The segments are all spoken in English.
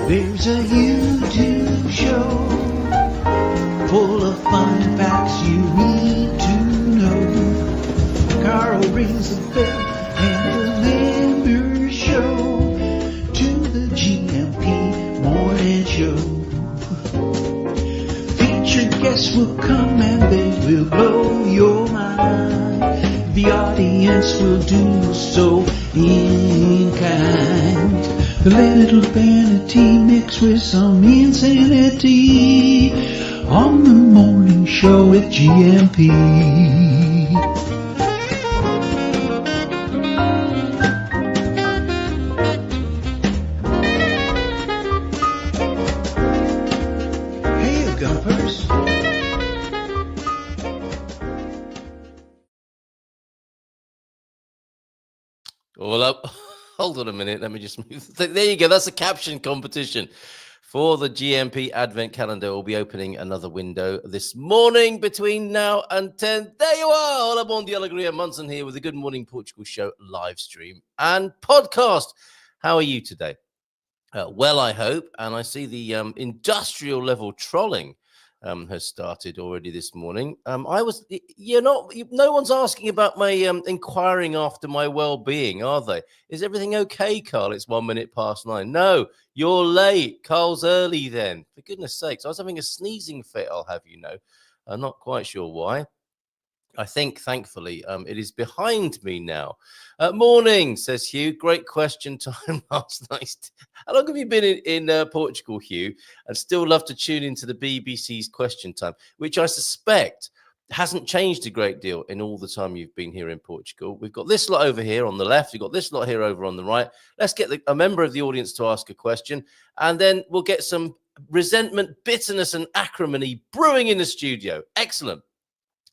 There's a YouTube show full of fun facts you need to know. Carl rings the bell and the members show to the GMP morning show. Featured guests will come and they will blow your mind. The audience will do so in kind. A little vanity mixed with some insanity on the morning show with GMP. Hey, you gumpers. All up. Hold on a minute. Let me just move. There you go. That's a caption competition for the GMP Advent Calendar. We'll be opening another window this morning between now and 10. There you are. Hola, bon dia, alegria. Munson here with the Good Morning Portugal show live stream and podcast. How are you today? Well, I hope. And I see the industrial level trolling has started already this morning. No one's asking about my inquiring after my well-being, are they? Is everything okay, Carl? It's 1 minute past 9. No, you're late. Carl's early then. For goodness sakes, I was having a sneezing fit, I'll have you know. I'm not quite sure why. I think, thankfully, it is behind me now. Morning, says Hugh. Great question time last night. How long have you been in Portugal, Hugh? And still love to tune into the BBC's question time, which I suspect hasn't changed a great deal in all the time you've been here in Portugal. We've got this lot over here on the left. We've got this lot here over on the right. Let's get a member of the audience to ask a question, and then we'll get some resentment, bitterness, and acrimony brewing in the studio. Excellent.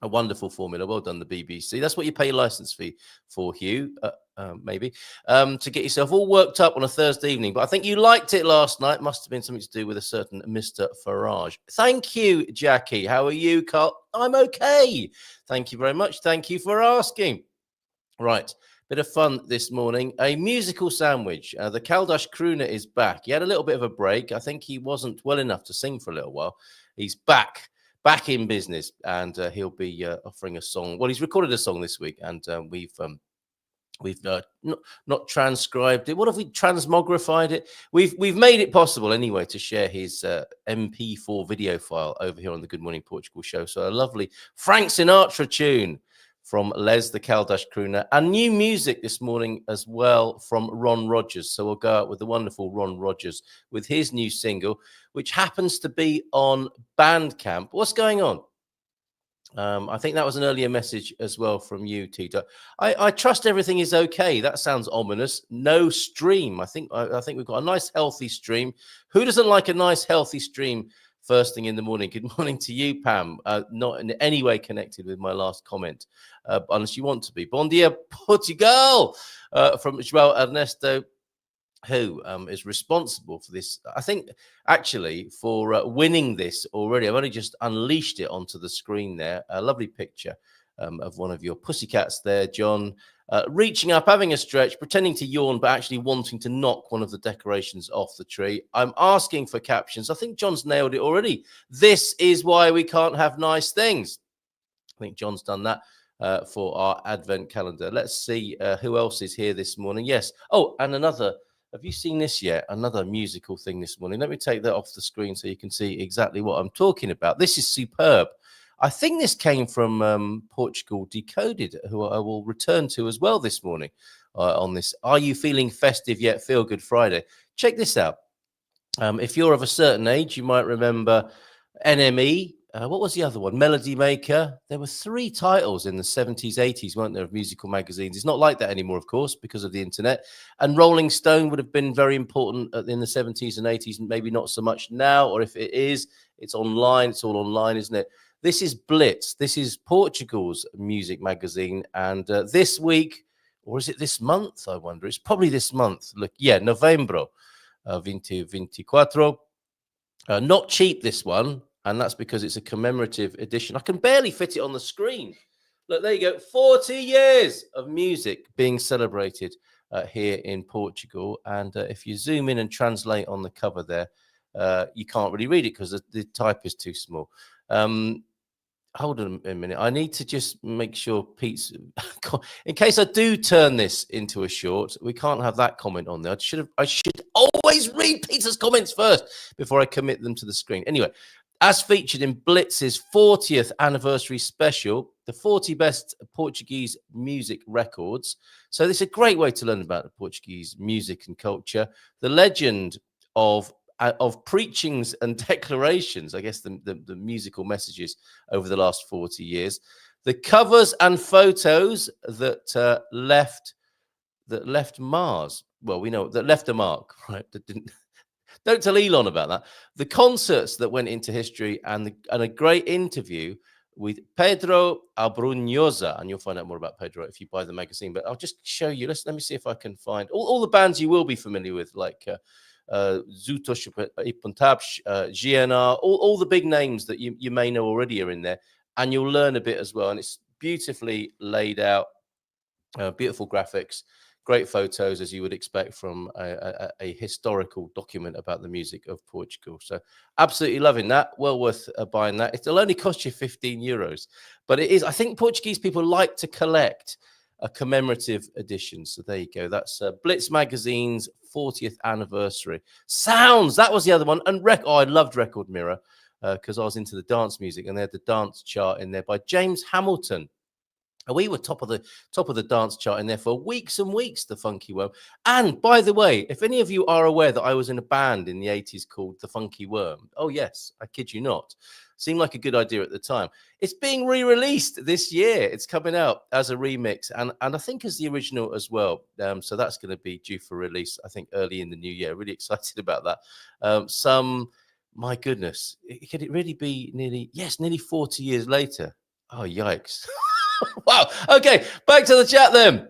A wonderful formula. Well done, the BBC. That's what you pay your license fee for, Hugh, maybe, to get yourself all worked up on a Thursday evening. But I think you liked it last night. Must have been something to do with a certain Mr. Farage. Thank you, Jackie. How are you, Carl? I'm okay. Thank you very much. Thank you for asking. Right. Bit of fun this morning. A musical sandwich. The Kaldash crooner is back. He had a little bit of a break. I think he wasn't well enough to sing for a little while. He's back in business, and he'll be offering a song. Well, he's recorded a song this week, and we've not transcribed it. What have we transmogrified it? We've made it possible anyway to share his MP4 video file over here on the Good Morning Portugal show. So a lovely Frank Sinatra tune from Les the Kaldash crooner, and new music this morning as well from Ron Rogers. So we'll go out with the wonderful Ron Rogers with his new single, which happens to be on Bandcamp. What's going on? I think that was an earlier message as well from you, Tito. I trust everything is okay. That sounds ominous. No stream. I think we've got a nice healthy stream. Who doesn't like a nice healthy stream first thing in the morning? Good morning to you, Pam. Not in any way connected with my last comment, unless you want to be. Bon dia, Portugal, from João Ernesto, who is responsible for this. I think, actually, for winning this already. I've only just unleashed it onto the screen there. A lovely picture of one of your pussycats there, John, reaching up, having a stretch, pretending to yawn, but actually wanting to knock one of the decorations off the tree. I'm asking for captions. I think John's nailed it already. This is why we can't have nice things. I think John's done that for our Advent calendar. Let's see who else is here this morning. Yes. Oh, and another. Have you seen this yet? Another musical thing this morning. Let me take that off the screen so you can see exactly what I'm talking about. This is superb. I think this came from Portugal Decoded, who I will return to as well this morning on this. Are you feeling festive yet? Feel Good Friday. Check this out. If you're of a certain age, you might remember NME. What was the other one? Melody Maker. There were 3 titles in the 70s, 80s, weren't there, of musical magazines? It's not like that anymore, of course, because of the internet. And Rolling Stone would have been very important in the 70s and 80s, and maybe not so much now. Or if it is, it's online. It's all online, isn't it? This is Blitz. This is Portugal's music magazine. And this week, or is it this month, I wonder? It's probably this month. Look, yeah, Novembro 2024. Not cheap, this one. And that's because it's a commemorative edition. I can barely fit it on the screen. Look, there you go. 40 years of music being celebrated here in Portugal. And if you zoom in and translate on the cover there, you can't really read it because the type is too small. Hold on a minute. I need to just make sure Pete's, in case I do turn this into a short, we can't have that comment on there. I should always read Peter's comments first before I commit them to the screen. Anyway, as featured in Blitz's 40th anniversary special, the 40 best Portuguese music records. So this is a great way to learn about the Portuguese music and culture. The legend of preachings and declarations, I guess the musical messages over the last 40 years, the covers and photos that left Mars. Well, we know that left a mark, right? That didn't. Don't tell Elon about that. The concerts that went into history and a great interview with Pedro Abrunhosa, and you'll find out more about Pedro if you buy the magazine. But I'll just show you. Let me see if I can find all the bands you will be familiar with, like Zutos Ipontabs, GNR, all the big names that you may know already are in there, and you'll learn a bit as well. And it's beautifully laid out, beautiful graphics, great photos, as you would expect from a historical document about the music of Portugal. So absolutely loving that. Well worth buying that. It'll only cost you 15 euros, but it is. I think Portuguese people like to collect a commemorative edition. So there you go. That's Blitz Magazine's 40th anniversary. Sounds, that was the other one. And I loved Record Mirror because I was into the dance music, and they had the dance chart in there by James Hamilton. And we were top of the dance chart in there for weeks and weeks, the Funky Worm. And by the way, if any of you are aware that I was in a band in the 80s called the Funky Worm, oh yes, I kid you not. Seemed like a good idea at the time. It's being re-released this year. It's coming out as a remix, and I think as the original as well. So that's going to be due for release, I think, early in the new year. Really excited about that. My goodness, could it really be nearly 40 years later? Oh, yikes. Wow. Okay, back to the chat then,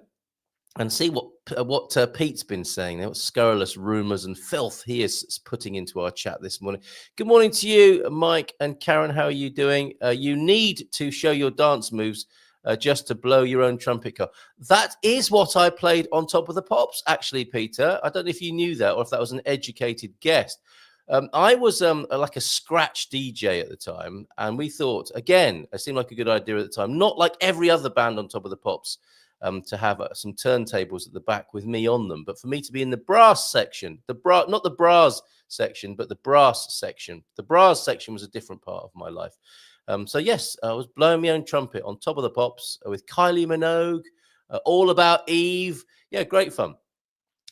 and see what Pete's been saying. What scurrilous rumors and filth he is putting into our chat this morning. Good morning to you, Mike and Karen. How are you doing? You need to show your dance moves just to blow your own trumpet car. That is what I played on Top of the Pops, actually, Peter. I don't know if you knew that or if that was an educated guess. I was like a scratch DJ at the time, and we thought, again, it seemed like a good idea at the time, not like every other band on Top of the Pops, to have some turntables at the back with me on them, but for me to be in the brass section, not the brass section, but the brass section. The brass section was a different part of my life. So yes, I was blowing my own trumpet on Top of the Pops with Kylie Minogue, All About Eve. Yeah, great fun.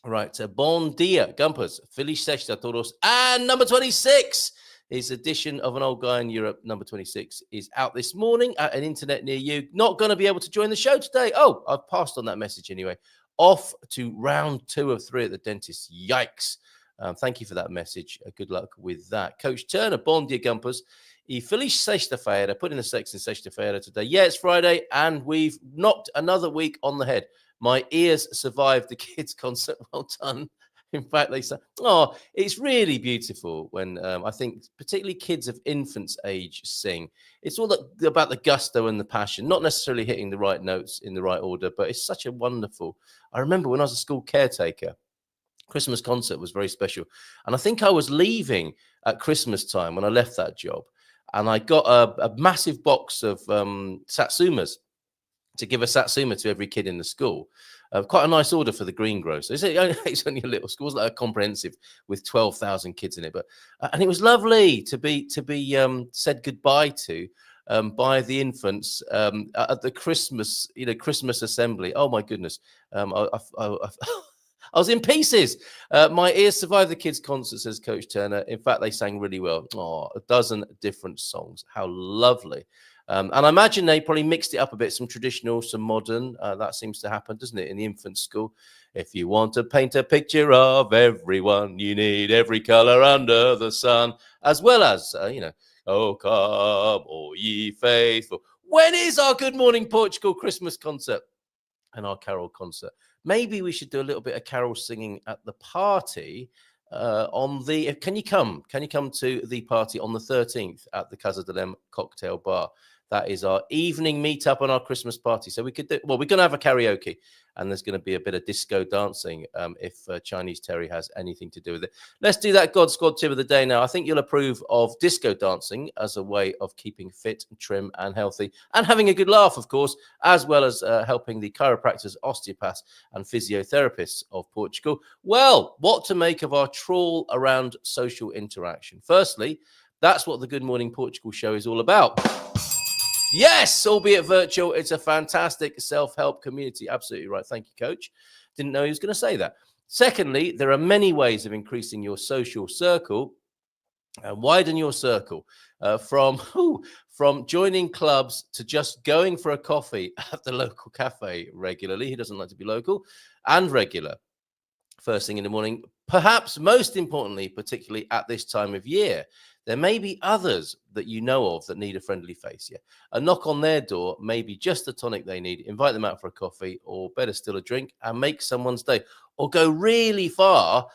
Right, bon dia, Gumpers, Feliz Sexta todos, and number 26, his edition of An Old Guy in Europe, number 26, is out this morning at an internet near you. Not going to be able to join the show today. Oh, I've passed on that message anyway. Off to round 2 of 3 at the dentist. Yikes. Thank you for that message. Good luck with that. Coach Turner, bon dia, Gumpers. E Feliz Sexta-feira, put in the sex in Sexta-feira today. Yeah, it's Friday, and we've knocked another week on the head. My ears survived the kids' concert. Well done. In fact, they say, oh, it's really beautiful when I think particularly kids of infants' age sing. It's all about the gusto and the passion, not necessarily hitting the right notes in the right order, but it's such a wonderful. I remember when I was a school caretaker, Christmas concert was very special. And I think I was leaving at Christmas time when I left that job. And I got a massive box of satsumas to give a satsuma to every kid in the school. Quite a nice order for the greengrocer. It's only a little school, it's like a comprehensive with 12,000 kids in it. But and it was lovely to be said goodbye to by the infants at the Christmas assembly. Oh my goodness, I was in pieces. My ears survived the kids' concert, says Coach Turner. In fact, they sang really well. Oh, a dozen different songs. How lovely. And I imagine they probably mixed it up a bit, some traditional, some modern. That seems to happen, doesn't it, in the infant school? If you want to paint a picture of everyone, you need every color under the sun, as well as, oh, come, all ye faithful. When is our Good Morning Portugal Christmas concert and our carol concert? Maybe we should do a little bit of carol singing at the party. Can you come to the party on the 13th at the Casa de Lem cocktail bar? That is our evening meetup on our Christmas party. So we could do, well, we're going to have a karaoke, and there's going to be a bit of disco dancing if Chinese Terry has anything to do with it. Let's do that God Squad tip of the day now. I think you'll approve of disco dancing as a way of keeping fit, trim, and healthy, and having a good laugh, of course, as well as helping the chiropractors, osteopaths, and physiotherapists of Portugal. Well, what to make of our trawl around social interaction? Firstly, that's what the Good Morning Portugal show is all about. Yes, albeit virtual, it's a fantastic self-help community. Absolutely right. Thank you, Coach. Didn't know he was going to say that. Secondly, there are many ways of increasing your social circle and widen your circle from joining clubs to just going for a coffee at the local cafe regularly. He doesn't like to be local and regular. First thing in the morning, perhaps most importantly, particularly at this time of year, there may be others that you know of that need a friendly face. Yeah, a knock on their door, maybe just the tonic they need, invite them out for a coffee, or better still, a drink, and make someone's day. Or go really far,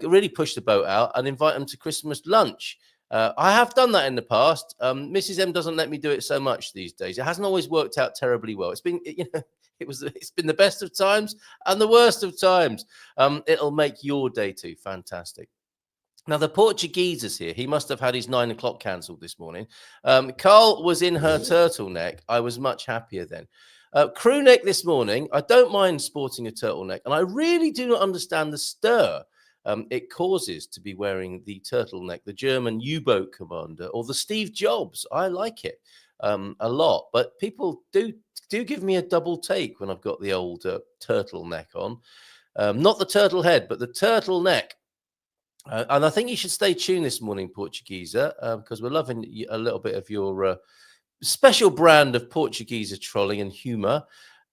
really push the boat out and invite them to Christmas lunch. I have done that in the past. Mrs. M doesn't let me do it so much these days. It hasn't always worked out terribly well. It's been, it's been the best of times and the worst of times. It'll make your day too. Fantastic. Now, the Portuguese is here. He must have had his 9 o'clock cancelled this morning. Carl was in her turtleneck. I was much happier then. Crew neck this morning. I don't mind sporting a turtleneck, and I really do not understand the stir it causes to be wearing the turtleneck, the German U-boat commander, or the Steve Jobs. I like it a lot, but people do give me a double take when I've got the old turtleneck on. Not the turtle head, but the turtleneck. And I think you should stay tuned this morning, Portuguese, because we're loving a little bit of your special brand of Portuguese trolling and humour.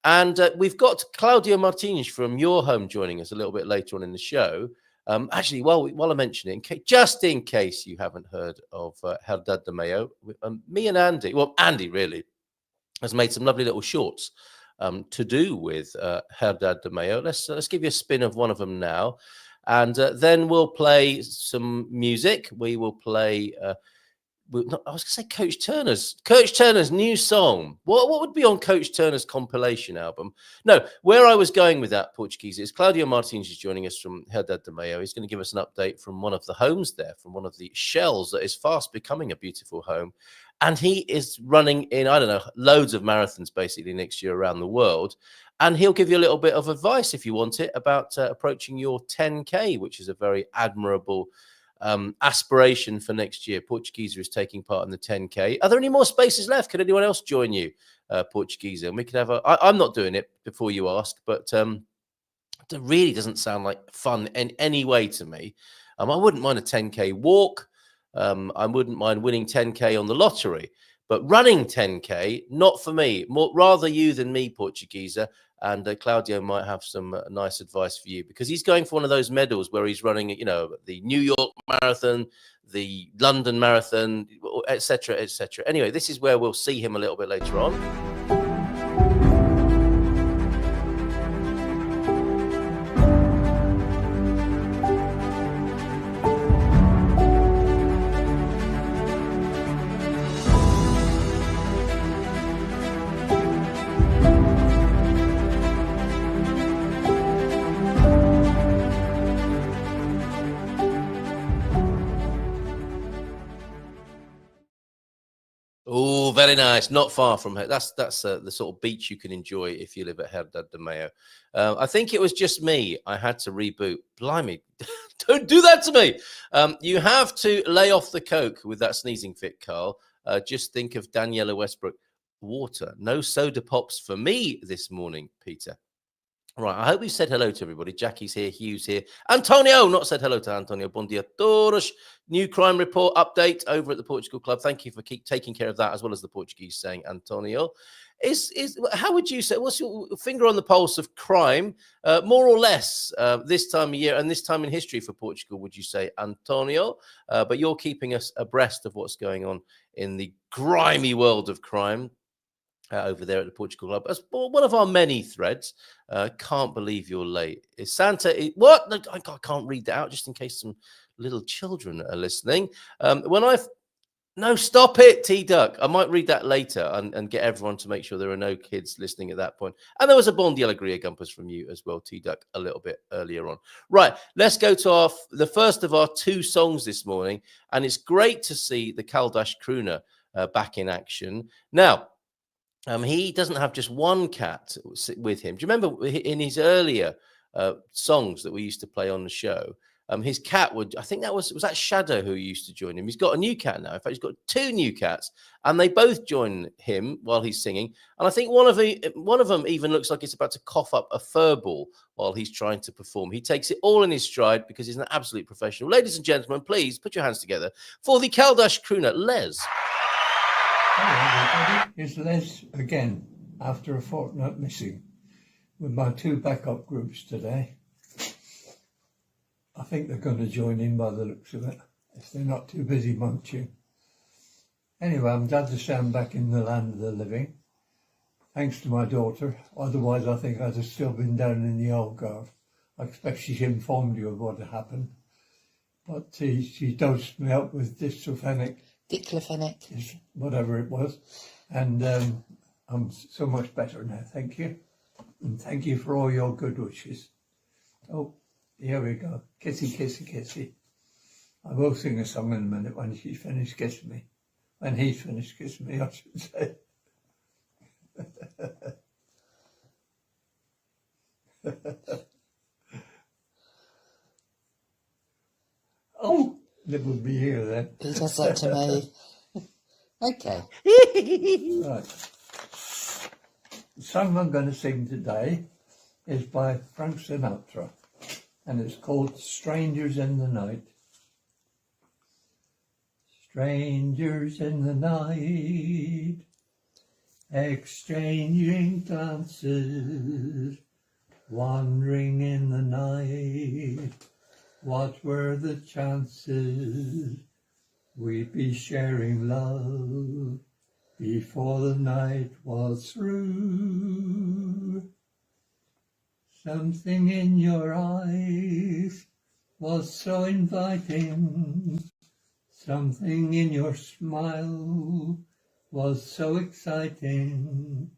And we've got Claudio Martins from UrHome joining us a little bit later on in the show. Actually, while I mention it, just in case you haven't heard of Herdad de Mayo, me and Andy, well, Andy really has made some lovely little shorts to do with Herdad de Mayo. Let's give you a spin of one of them now. And then we'll play some music. We will play, I was going to say Coach Turner's new song. What would be on Coach Turner's compilation album? No, where I was going with that, Portuguese, is Claudio Martins is joining us from Herdad de Mayo. He's going to give us an update from one of the homes there, from one of the shells that is fast becoming a beautiful home. And he is running in, I don't know, loads of marathons basically next year around the world. And he'll give you a little bit of advice, if you want it, about approaching your 10K, which is a very admirable aspiration for next year. Portuguese is taking part in the 10K. Are there any more spaces left? Can anyone else join you, Portuguese? And we could have I'm not doing it before you ask, but it really doesn't sound like fun in any way to me. I wouldn't mind a 10K walk. I wouldn't mind winning 10K on the lottery. But running 10K, not for me. Rather you than me, Portuguese. And Claudio might have some nice advice for you, because he's going for one of those medals where he's running, the New York Marathon, the London Marathon, etc., etc. Anyway, this is where we'll see him a little bit later on. Oh, very nice. Not far from here. That's the sort of beach you can enjoy if you live at Herdad de Mayo. I think it was just me. I had to reboot. Blimey, don't do that to me. You have to lay off the coke with that sneezing fit, Carl. Just think of Daniela Westbrook. Water. No soda pops for me this morning, Peter. Right, I hope we said hello to everybody. Jackie's here, Hugh's here. Antonio, not said hello to Antonio. Bon dia todos. New crime report update over at the Portugal Club. Thank you for taking care of that, as well as the Portuguese saying, Antonio. How would you say, what's your finger on the pulse of crime, more or less, this time of year and this time in history for Portugal, would you say, Antonio? But you're keeping us abreast of what's going on in the grimy world of crime. Over there at the Portugal Club, as one of our many threads. Can't believe you're late. Is Santa? What? No, I can't read that out, just in case some little children are listening. No, stop it, T-Duck. I might read that later and get everyone to make sure there are no kids listening at that point. And there was a Bon di Alegria Gumpers from you as well, T-Duck, a little bit earlier on. Right, let's go to the first of our two songs this morning. And it's great to see the Kaldash crooner back in action. Now, he doesn't have just one cat with him. Do you remember in his earlier songs that we used to play on the show? His cat would, I think that was that Shadow who used to join him. He's got a new cat now. In fact, he's got two new cats, and they both join him while he's singing. And I think one of them even looks like it's about to cough up a fur ball while he's trying to perform. He takes it all in his stride because he's an absolute professional. Ladies and gentlemen, please put your hands together for the Kaldash crooner, Les. Hello everybody, it's Les again, after a fortnight missing, with my two backup groups today. I think they're going to join in by the looks of it, if they're not too busy munching. Anyway, I'm glad to say I'm back in the land of the living, thanks to my daughter. Otherwise I think I'd have still been down in the Algarve. I expect she's informed you of what had happened, but she dosed me up with diclofenac, whatever it was, and I'm so much better now, thank you. And thank you for all your good wishes. Oh, here we go. Kissy, kissy, kissy. I will sing a song in a minute when she's finished kissing me. When he's finished kissing me, I should say. Oh, it will be here then. He does that to me. Okay. Right. The song I'm going to sing today is by Frank Sinatra, and it's called Strangers in the Night. Strangers in the night, exchanging glances, wandering in the night. What were the chances we'd be sharing love before the night was through? Something in your eyes was so inviting, something in your smile was so exciting,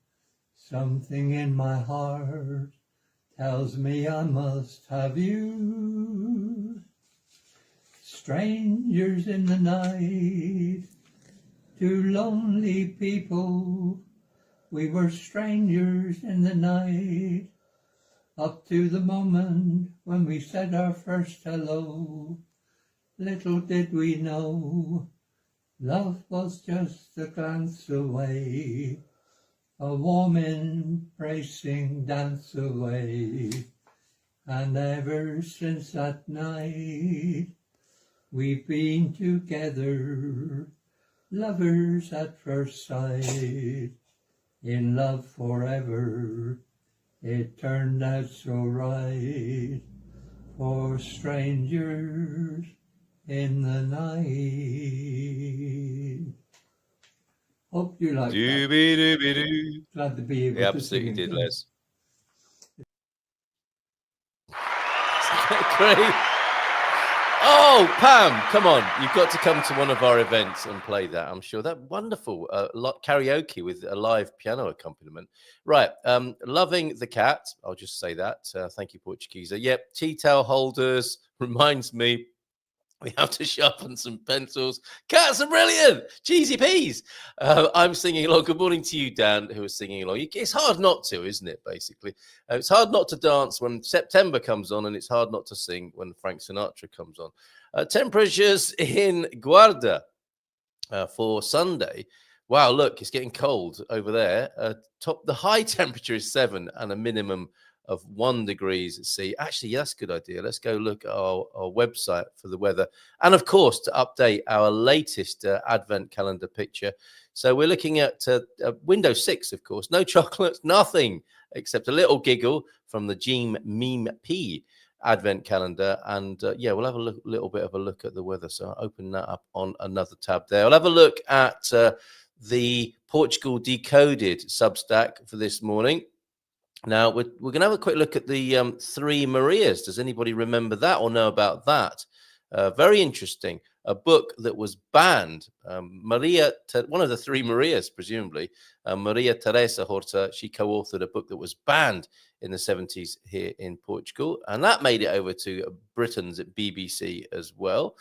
something in my heart tells me I must have you. Strangers in the night, two lonely people, we were strangers in the night, up to the moment when we said our first hello. Little did we know, love was just a glance away, a warm embracing dance away. And ever since that night, we've been together, lovers at first sight, in love forever. It turned out so right, for strangers in the night. Hope you like that. Glad to be able to Absolutely sing did, again. Les. Great. Oh, Pam, come on. You've got to come to one of our events and play that, I'm sure. That wonderful karaoke with a live piano accompaniment. Right. Loving the cat. I'll just say that. Thank you, Portuguese. Yep. Tea towel holders reminds me we have to sharpen some pencils. Cats are brilliant. Cheesy peas. I'm singing along. Good morning to you, Dan, who is singing along. It's hard not to, isn't it, basically? It's hard not to dance when September comes on, and it's hard not to sing when Frank Sinatra comes on. Temperatures in Guarda for Sunday. Wow, look, it's getting cold over there. The high temperature is 7 and a minimum of 1 degrees at sea. Actually, that's a good idea. Let's go look at our website for the weather. And of course, to update our latest advent calendar picture. So we're looking at Windows 6, of course. No chocolates, nothing except a little giggle from the Jean Meme P advent calendar. And yeah, we'll have a little bit of a look at the weather. So I'll open that up on another tab there. I'll have a look at the Portugal Decoded Substack for this morning. Now, we're going to have a quick look at the Three Marias. Does anybody remember that or know about that? Very interesting. a book that was banned. One of the three Marias, presumably, Maria Teresa Horta, she co-authored a book that was banned in the 70s here in Portugal, and that made it over to Britain's BBC as well.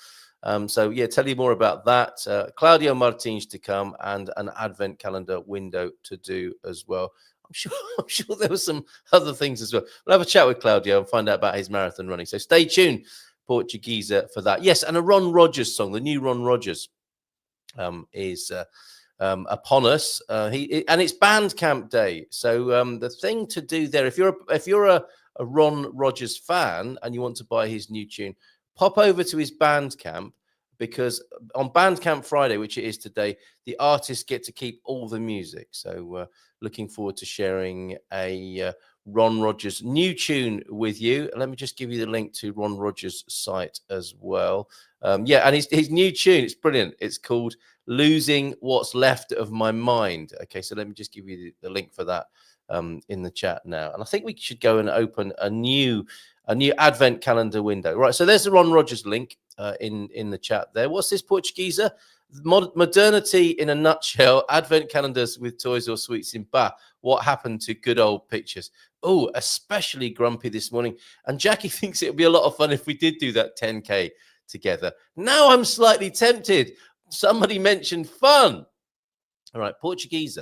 So yeah, tell you more about that. Claudio Martins to come, and an advent calendar window to do as well. I'm sure there were some other things as well. We'll have a chat with Claudio and find out about his marathon running. So stay tuned, Portuguese, for that. Yes, and a Ron Rogers song, the new Ron Rogers, is upon us. And it's Bandcamp Day. So the thing to do there, if you're a Ron Rogers fan and you want to buy his new tune, pop over to his Bandcamp, because on Bandcamp Friday, which it is today, the artists get to keep all the music. So looking forward to sharing a Ron Rogers new tune with you. Let me just give you the link to Ron Rogers' site as well. Yeah, and his new tune, it's brilliant. It's called Losing What's Left of My Mind. Okay, so let me just give you the link for that in the chat now. And I think we should go and open a new advent calendar window. Right, so there's the Ron Rogers link in the chat there. What's this, Portuguese? Modernity in a nutshell. Advent calendars with toys or sweets in Ba. What happened to good old pictures? Oh, especially grumpy this morning. And Jackie thinks it would be a lot of fun if we did do that 10K together. Now I'm slightly tempted. Somebody mentioned fun. All right, Portuguese,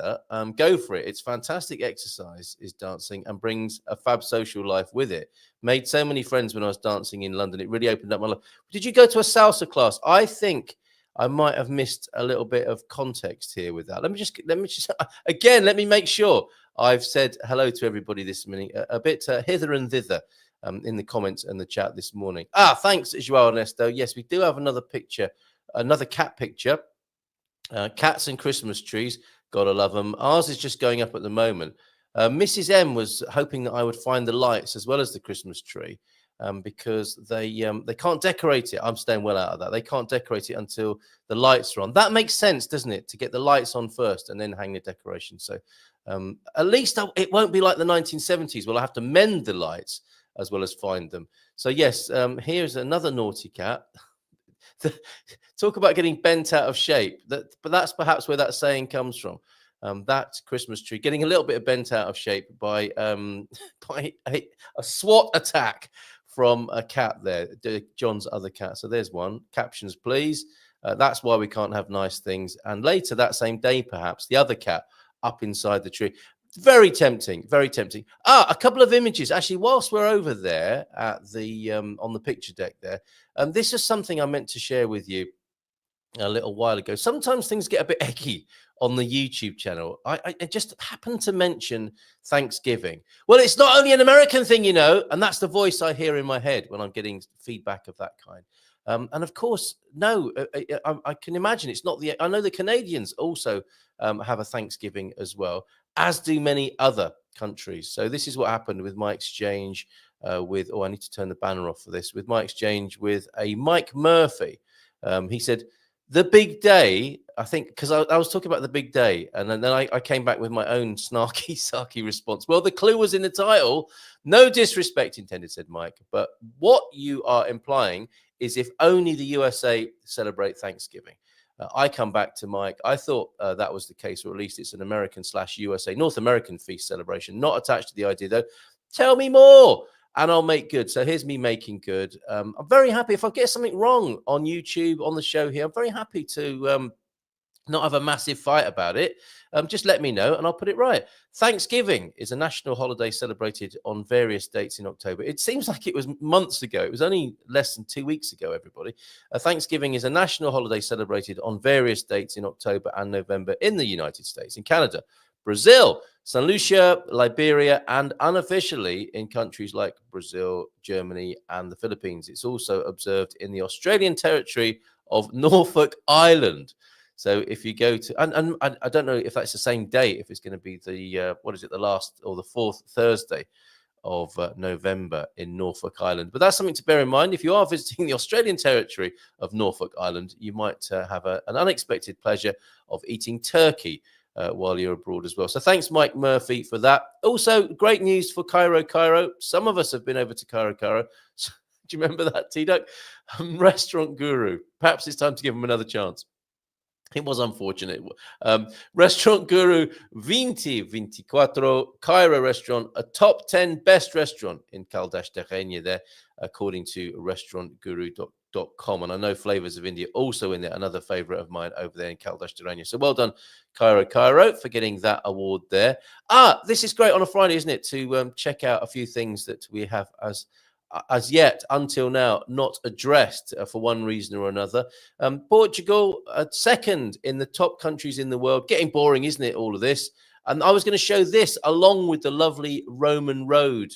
go for it. It's fantastic exercise, is dancing, and brings a fab social life with it. Made so many friends when I was dancing in London. It really opened up my life. Did you go to a salsa class? I think I might have missed a little bit of context here with that. Let me just again, let me make sure I've said hello to everybody this morning, a bit hither and thither in the comments and the chat this morning. Thanks, Joao Ernesto. Yes, we do have another picture, another cat picture. Cats and Christmas trees, gotta love them. Ours is just going up at the moment. Mrs. M was hoping that I would find the lights as well as the Christmas tree, because they can't decorate it. I'm staying well out of that. They can't decorate it until the lights are on. That makes sense, doesn't it? To get the lights on first and then hang the decoration. So at least it won't be like the 1970s. We'll have to mend the lights as well as find them. So yes, here's another naughty cat. Talk about getting bent out of shape. But that's perhaps where that saying comes from. That Christmas tree getting a little bit bent out of shape by a SWAT attack from a cat there, John's other cat. So there's one. Captions, please. That's why we can't have nice things. And later that same day, perhaps, the other cat up inside the tree. Very tempting, very tempting. A couple of images. Actually, whilst we're over there at the on the picture deck there, this is something I meant to share with you a little while ago. Sometimes things get a bit eggy on the YouTube channel. I just happened to mention Thanksgiving. Well, it's not only an American thing, you know, and that's the voice I hear in my head when I'm getting feedback of that kind. And of course, no, I can imagine it's not I know the Canadians also have a Thanksgiving as well, as do many other countries. So this is what happened with my exchange with, I need to turn the banner off for this, with my exchange with a Mike Murphy. He said, the big day, I think, because I was talking about the big day, and then I came back with my own snarky, sarky response. Well, the clue was in the title. No disrespect intended, said Mike, but what you are implying is if only the USA celebrate Thanksgiving. I come back to Mike. I thought that was the case, or at least it's an American/USA, North American feast celebration, not attached to the idea, though. Tell me more, and I'll make good. So here's me making good. I'm very happy if I get something wrong on YouTube, on the show here. I'm very happy to not have a massive fight about it. Just let me know and I'll put it right. Thanksgiving is a national holiday celebrated on various dates in October. It seems like it was months ago. It was only less than 2 weeks ago, everybody. Thanksgiving is a national holiday celebrated on various dates in October and November in the United States, in Canada, Brazil, St. Lucia, Liberia, and unofficially in countries like Brazil, Germany, and the Philippines. It's also observed in the Australian territory of Norfolk Island. So if you go to, and I don't know if that's the same date, if it's going to be the, the last or the fourth Thursday of November in Norfolk Island. But that's something to bear in mind. If you are visiting the Australian territory of Norfolk Island, you might have an unexpected pleasure of eating turkey while you're abroad as well. So thanks, Mike Murphy, for that. Also, great news for Cairo. Some of us have been over to Cairo. Do you remember that, T-Duck? Restaurant Guru. Perhaps it's time to give him another chance. It was unfortunate. Restaurant Guru 2024 Cairo restaurant, a top 10 best restaurant in Caldas de Rainha there, according to restaurantguru.com. And I know Flavors of India also in there, another favorite of mine over there in Caldas de Rainha. So well done, Cairo, for getting that award there. This is great on a Friday, isn't it? To check out a few things that we have as yet, until now, not addressed for one reason or another. Portugal, second in the top countries in the world. Getting boring, isn't it, all of this? And I was going to show this along with the lovely Roman road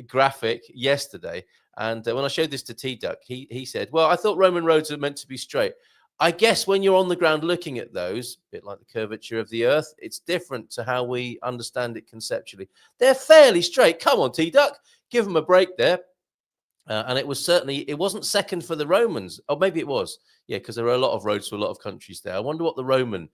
graphic yesterday. And when I showed this to T-Duck, he said, well, I thought Roman roads are meant to be straight. I guess when you're on the ground looking at those, a bit like the curvature of the earth, it's different to how we understand it conceptually. They're fairly straight. Come on, T-Duck. Give them a break there. And it wasn't second for the Romans. Oh, maybe it was. Yeah, because there are a lot of roads to a lot of countries there. I wonder what the Roman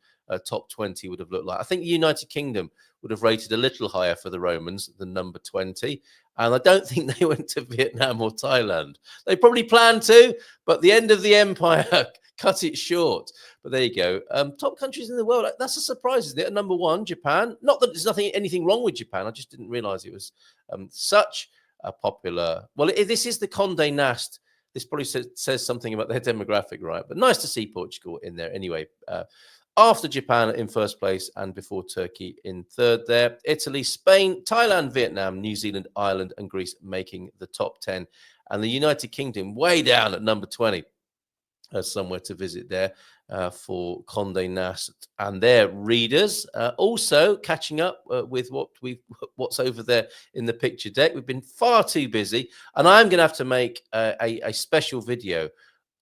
top 20 would have looked like. I think the United Kingdom would have rated a little higher for the Romans than number 20. And I don't think they went to Vietnam or Thailand. They probably planned to, but the end of the empire cut it short. But there you go. Top countries in the world. That's a surprise, isn't it? At number 1, Japan. Not that there's anything wrong with Japan. I just didn't realize it was such a popular. Well, this is the Condé Nast. This probably says something about their demographic, right? But nice to see Portugal in there anyway. After Japan in first place and before Turkey in third there. Italy, Spain, Thailand, Vietnam, New Zealand, Ireland, and Greece making the top 10. And the United Kingdom way down at number 20. Somewhere to visit there for Condé Nast and their readers. Also catching up with what's over there in the picture deck. We've been far too busy, and I'm going to have to make a special video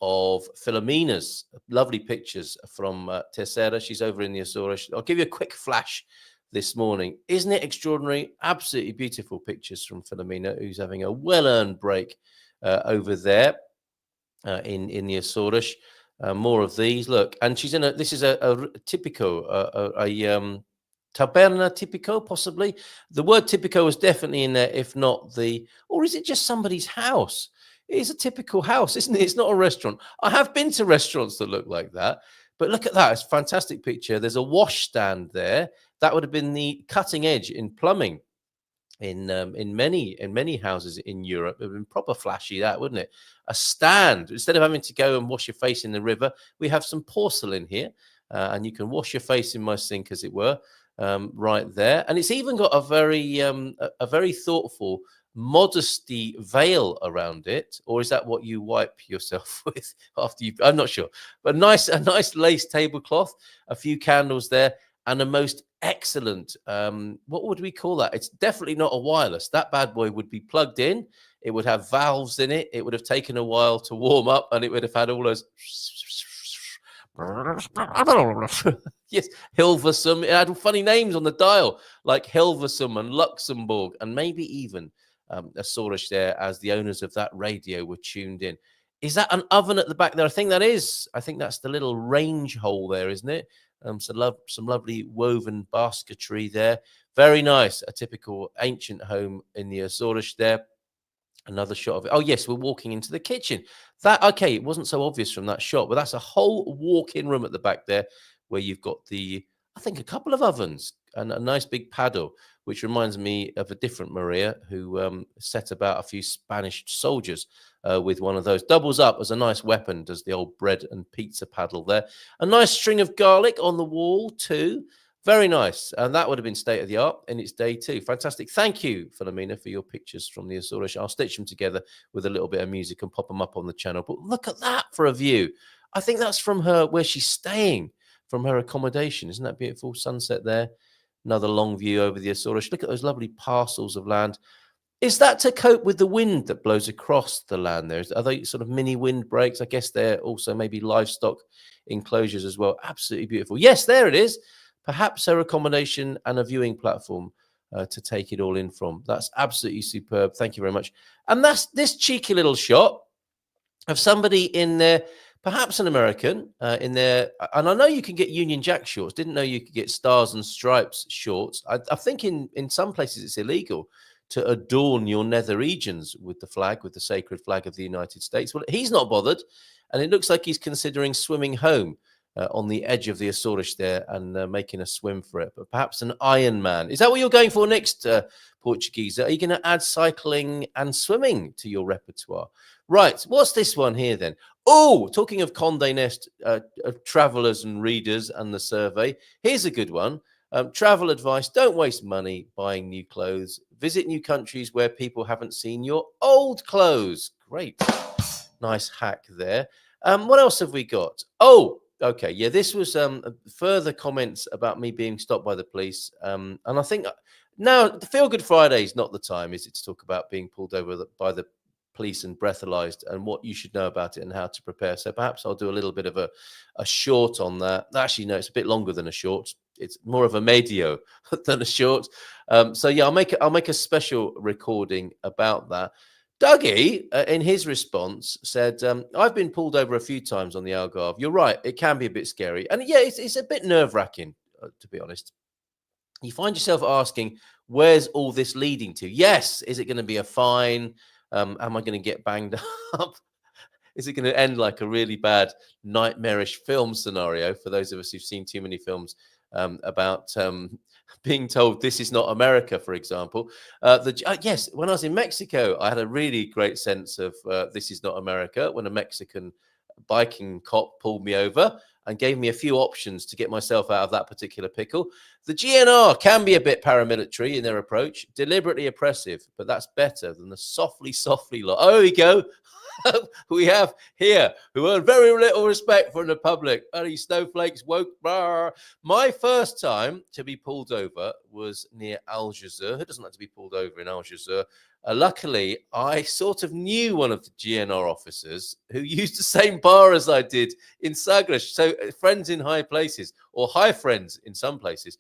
of Filomena's lovely pictures from Terceira. She's over in the Azores. I'll give you a quick flash this morning. Isn't it extraordinary? Absolutely beautiful pictures from Filomena, who's having a well-earned break over there. In the Azores, more of these. Look, and she's in this is a tipico, taberna tipico, possibly. The word tipico is definitely in there, if not or is it just somebody's house? It is a typical house, isn't it? It's not a restaurant. I have been to restaurants that look like that, but look at that. It's a fantastic picture. There's a wash stand there. That would have been the cutting edge in plumbing. In many houses in Europe, it would have been proper flashy, that, wouldn't it? A stand. Instead of having to go and wash your face in the river, we have some porcelain here, and you can wash your face in my sink, as it were, right there. And it's even got a very thoughtful modesty veil around it. Or is that what you wipe yourself with after you? I'm not sure. But a nice lace tablecloth, a few candles there. And a most excellent, what would we call that? It's definitely not a wireless. That bad boy would be plugged in. It would have valves in it. It would have taken a while to warm up, and it would have had all those. Yes, Hilversum. It had funny names on the dial, like Hilversum and Luxembourg, and maybe even Azores there, as the owners of that radio were tuned in. Is that an oven at the back there? I think that's the little range hole there, isn't it? Some lovely woven basketry there. Very nice. A typical ancient home in the Azores there. Another shot of it. Oh, yes, we're walking into the kitchen. Okay, it wasn't so obvious from that shot, but that's a whole walk-in room at the back there where you've got I think a couple of ovens and a nice big paddle, which reminds me of a different Maria who set about a few Spanish soldiers with one of those. Doubles up as a nice weapon, does the old bread and pizza paddle there. A nice string of garlic on the wall too. Very nice. And that would have been state of the art in its day too. Fantastic. Thank you, Filomena, for your pictures from the Azores. I'll stitch them together with a little bit of music and pop them up on the channel. But look at that for a view. I think that's from where she's staying, from her accommodation. Isn't that beautiful? Sunset there. Another long view over the Azores. Look at those lovely parcels of land. Is that to cope with the wind that blows across the land there? Are they sort of mini windbreaks? I guess they're also maybe livestock enclosures as well. Absolutely beautiful. Yes, there it is. Perhaps her accommodation and a viewing platform to take it all in from. That's absolutely superb. Thank you very much. And that's this cheeky little shot of somebody in there, perhaps an American in there. And I know you can get Union Jack shorts. Didn't know you could get Stars and Stripes shorts. I think in some places it's illegal to adorn your nether regions with the sacred flag of the United States. Well, he's not bothered, and it looks like he's considering swimming home on the edge of the Azores there and making a swim for it. But perhaps an Ironman. Is that what you're going for next, Portuguese? Are you going to add cycling and swimming to your repertoire? Right. What's this one here then? Oh, talking of Condé Nast travelers and readers and the survey, here's a good one. Travel advice: don't waste money buying new clothes. Visit new countries where people haven't seen your old clothes. Great. Nice hack there. What else have we got? Oh, okay. Yeah, this was further comments about me being stopped by the police. And I think now the Feel Good Friday is not the time, is it, to talk about being pulled over by the police and breathalyzed and what you should know about it and how to prepare. So perhaps I'll do a little bit of a short on that. Actually, no, it's a bit longer than a short. It's more of a medio than a short. So yeah, I'll make a special recording about that. Dougie, in his response, said, I've been pulled over a few times on the Algarve. You're right, it can be a bit scary. And yeah, it's a bit nerve-wracking, to be honest. You find yourself asking, where's all this leading to? Yes, is it going to be a fine? Am I going to get banged up? Is it going to end like a really bad, nightmarish film scenario for those of us who've seen too many films about being told this is not America, for example? Yes, when I was in Mexico, I had a really great sense of this is not America when a Mexican biking cop pulled me over and gave me a few options to get myself out of that particular pickle. The GNR can be a bit paramilitary in their approach, deliberately oppressive, but that's better than the softly lot. Oh, here we go. We have here who earn very little respect from the public. Only snowflakes woke. Bar. My first time to be pulled over was near Algeciras. Who doesn't like to be pulled over in Algeciras? Luckily, I sort of knew one of the GNR officers who used the same bar as I did in Sagres. So friends in high places, or high friends in some places.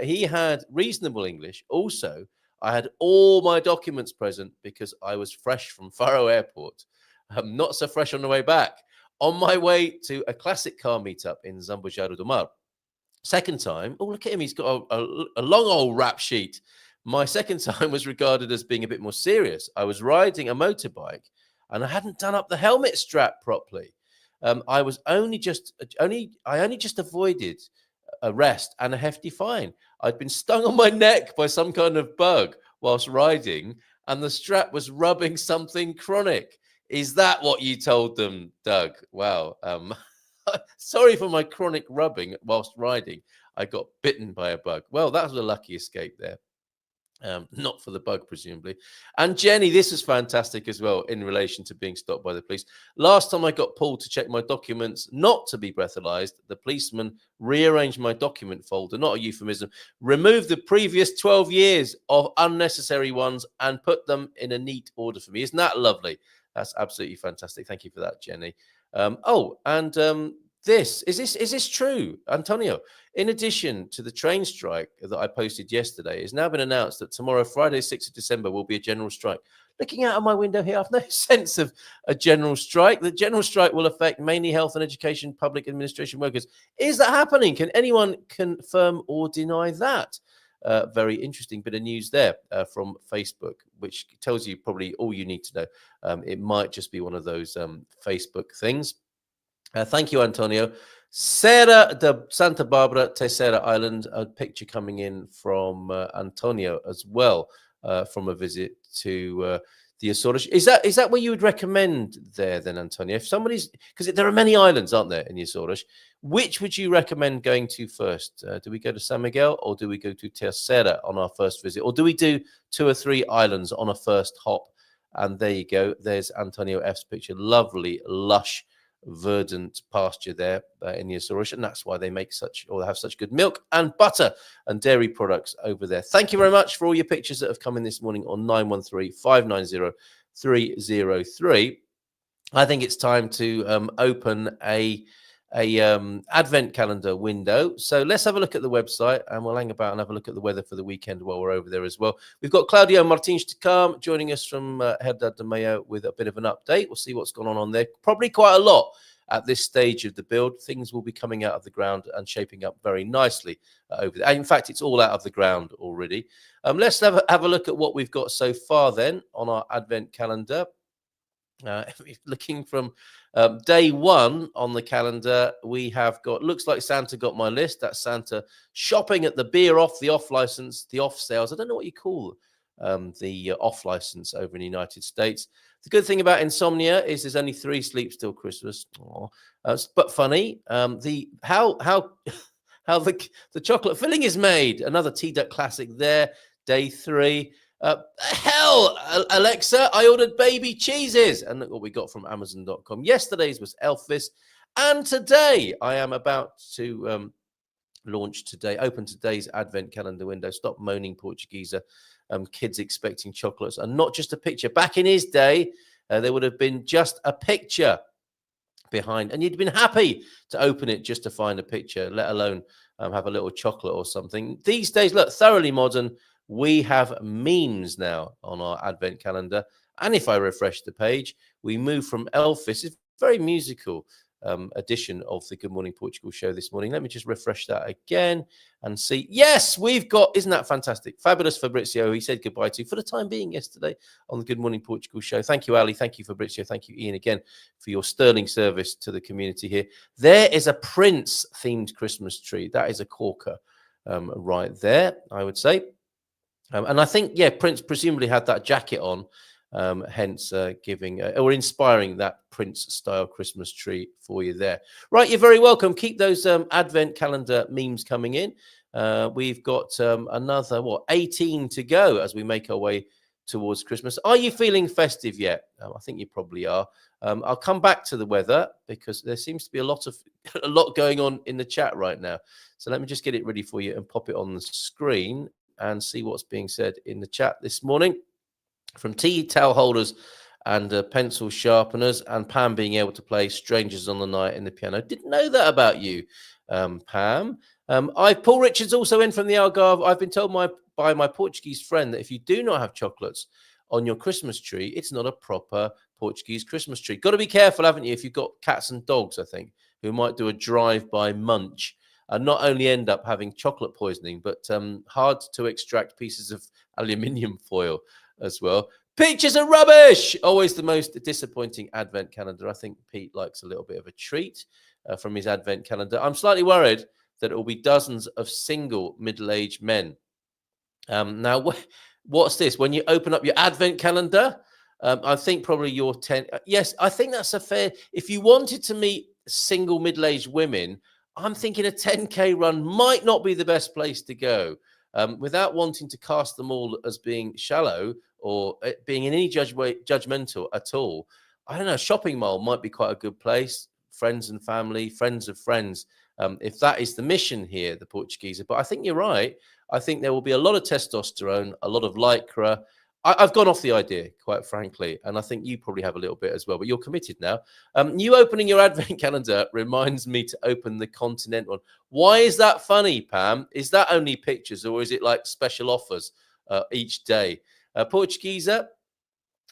He had reasonable English. Also, I had all my documents present because I was fresh from Faro Airport. Not so fresh on the way back. On my way to a classic car meetup in Zambujeiro do Mar. Second time, oh, look at him. He's got a long old rap sheet. My second time was regarded as being a bit more serious. I was riding a motorbike and I hadn't done up the helmet strap properly. I only just avoided arrest and a hefty fine. I'd been stung on my neck by some kind of bug whilst riding, and the strap was rubbing something chronic. Is that what you told them, Doug? Wow. Sorry for my chronic rubbing whilst riding. I got bitten by a bug. Well, that was a lucky escape there. Not for the bug, presumably. And Jenny, this is fantastic as well in relation to being stopped by the police. Last time I got pulled to check my documents, not to be breathalyzed, the policeman rearranged my document folder, not a euphemism, removed the previous 12 years of unnecessary ones and put them in a neat order for me. Isn't that lovely? That's absolutely fantastic. Thank you for that, Jenny. Is this true, Antonio? In addition to the train strike that I posted yesterday, it's now been announced that tomorrow, Friday, 6th of December, will be a general strike. Looking out of my window here, I've no sense of a general strike. The general strike will affect mainly health and education, public administration workers. Is that happening? Can anyone confirm or deny that? Very interesting bit of news there from Facebook, which tells you probably all you need to know. It might just be one of those Facebook things. Thank you, Antonio. Serra de Santa Barbara, Terceira Island. A picture coming in from Antonio as well from a visit to the Azores. Is that where you would recommend there then, Antonio? If somebody's, because there are many islands, aren't there, in the Azores? Which would you recommend going to first? Do we go to San Miguel or do we go to Terceira on our first visit? Or do we do 2 or 3 islands on a first hop? And there you go. There's Antonio F's picture. Lovely, lush, verdant pasture there in the Azores, and that's why they make have such good milk and butter and dairy products over there. Thank you very much for all your pictures that have come in this morning on 913-590-303. I think it's time to open a advent calendar window. So let's have a look at the website and we'll hang about and have a look at the weather for the weekend while we're over there as well. We've got Claudio Martins de Carme joining us from Herdad de Mayo with a bit of an update. We'll see what's going on there. Probably quite a lot at this stage of the build. Things will be coming out of the ground and shaping up very nicely over there. In fact, it's all out of the ground already. Let's have a look at what we've got so far then on our Advent calendar. Looking from day one on the calendar, we have got, looks like Santa got my list. That's Santa shopping at the beer off, the off license, the off sales. I don't know what you call the off license over in the United States. The good thing about insomnia is there's only 3 sleeps till Christmas. But funny, how the chocolate filling is made. Another Tea Duck classic there. Day 3. Hell, Alexa, I ordered baby cheeses. And look what we got from Amazon.com. Yesterday's was Elvis. And today I am about to open today's Advent calendar window. Stop moaning, Portuguese. Kids expecting chocolates and not just a picture. Back in his day, there would have been just a picture behind, and you'd been happy to open it just to find a picture, let alone have a little chocolate or something. These days, look, thoroughly modern. We have memes now on our Advent calendar. And if I refresh the page, we move from Elvis. It's very musical edition of the Good Morning Portugal show this morning. Let me just refresh that again and see. Yes, we've got, isn't that fantastic? Fabulous Fabrizio, he said goodbye to for the time being yesterday on the Good Morning Portugal show. Thank you, Ali. Thank you, Fabrizio. Thank you, Ian, again for your sterling service to the community here. There is a Prince-themed Christmas tree. That is a corker right there, I would say. And I think, yeah, Prince presumably had that jacket on, hence giving or inspiring that Prince-style Christmas tree for you there. Right, you're very welcome. Keep those Advent calendar memes coming in. We've got another, 18 to go as we make our way towards Christmas. Are you feeling festive yet? I think you probably are. I'll come back to the weather because there seems to be a lot going on in the chat right now. So let me just get it ready for you and pop it on the screen and see what's being said in the chat this morning. From tea towel holders and pencil sharpeners, and Pam being able to play Strangers on the Night in the piano. Didn't know that about you, Pam. Paul Richards also in from the Algarve. I've been told by my Portuguese friend that if you do not have chocolates on your Christmas tree, it's not a proper Portuguese Christmas tree. Got to be careful, haven't you, if you've got cats and dogs, I think, who might do a drive-by munch and not only end up having chocolate poisoning, but hard to extract pieces of aluminium foil as well. Pictures are rubbish. Always the most disappointing Advent calendar. I think Pete likes a little bit of a treat from his Advent calendar. I'm slightly worried that it will be dozens of single middle-aged men. Now, what's this? When you open up your Advent calendar, I think probably your 10. Yes, I think that's a fair. If you wanted to meet single middle-aged women, I'm thinking a 10K run might not be the best place to go. Without wanting to cast them all as being shallow or being in any judgmental at all, I don't know, a shopping mall might be quite a good place. Friends and family, friends of friends, if that is the mission here, the Portuguese. But I think you're right. I think there will be a lot of testosterone, a lot of lycra. I've gone off the idea, quite frankly, and I think you probably have a little bit as well, but you're committed now. You opening your Advent calendar reminds me to open the Continent one. Why is that funny, Pam? Is that only pictures, or is it like special offers each day? Portuguese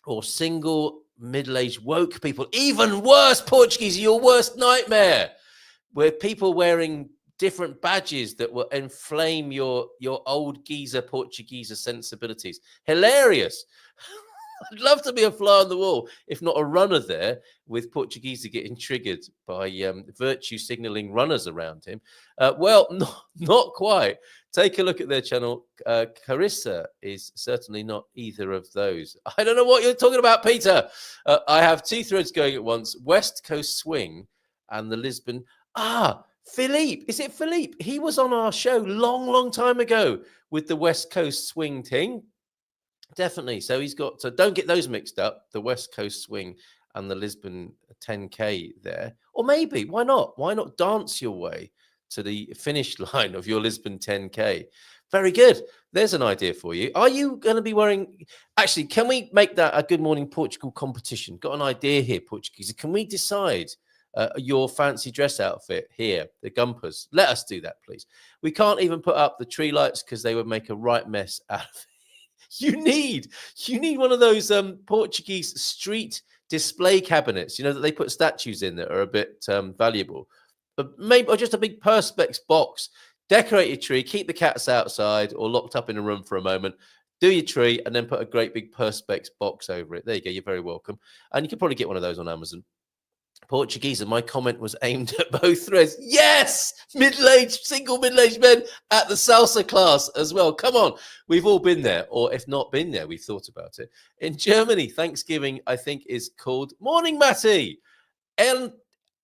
or single middle-aged woke people? Even worse, Portuguese, your worst nightmare, where people wearing different badges that will inflame your old geezer Portuguese sensibilities. Hilarious. I'd love to be a fly on the wall, if not a runner there, with Portuguese getting triggered by virtue signaling runners around him. Well, not quite. Take a look at their channel. Carissa is certainly not either of those. I don't know what you're talking about, Peter. I have 2 threads going at once. West Coast Swing and the Lisbon. Philippe. Is it Philippe? He was on our show long time ago with the West Coast Swing thing. Definitely. So he's got, so don't get those mixed up, the West Coast Swing and the Lisbon 10K there. Or maybe, why not? Why not dance your way to the finish line of your Lisbon 10K? Very good. There's an idea for you. Are you going to be wearing, actually, can we make that a Good Morning Portugal competition? Got an idea here, Portuguese. Can we decide your fancy dress outfit here, the gumpers? Let us do that, please. We can't even put up the tree lights because they would make a right mess out of it. You need one of those Portuguese street display cabinets, that they put statues in that are a bit valuable. But maybe, or just a big perspex box. Decorate your tree, keep the cats outside or locked up in a room for a moment. Do your tree and then put a great big perspex box over it. There you go. You're very welcome. And you can probably get one of those on Amazon. Portuguese, and my comment was aimed at both threads. Yes, single middle-aged men at the salsa class as well. Come on, we've all been there, or if not been there, we've thought about it. In Germany, Thanksgiving, I think, is called Morning Matty, Ernte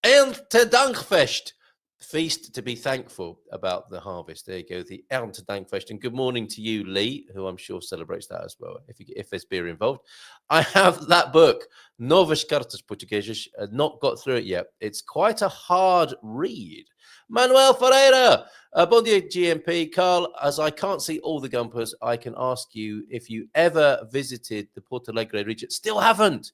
Dankfest, feast to be thankful about the harvest. There you go, the Ernte Dankfest. And good morning to you, Lee, who I'm sure celebrates that as well, if there's beer involved. I have that book, Novas Cartas Portuguesas, not got through it yet. It's quite a hard read. Manuel Ferreira, bon dia GMP. Carl, as I can't see all the gumpers, I can ask you if you ever visited the Porto Alegre region. Still haven't,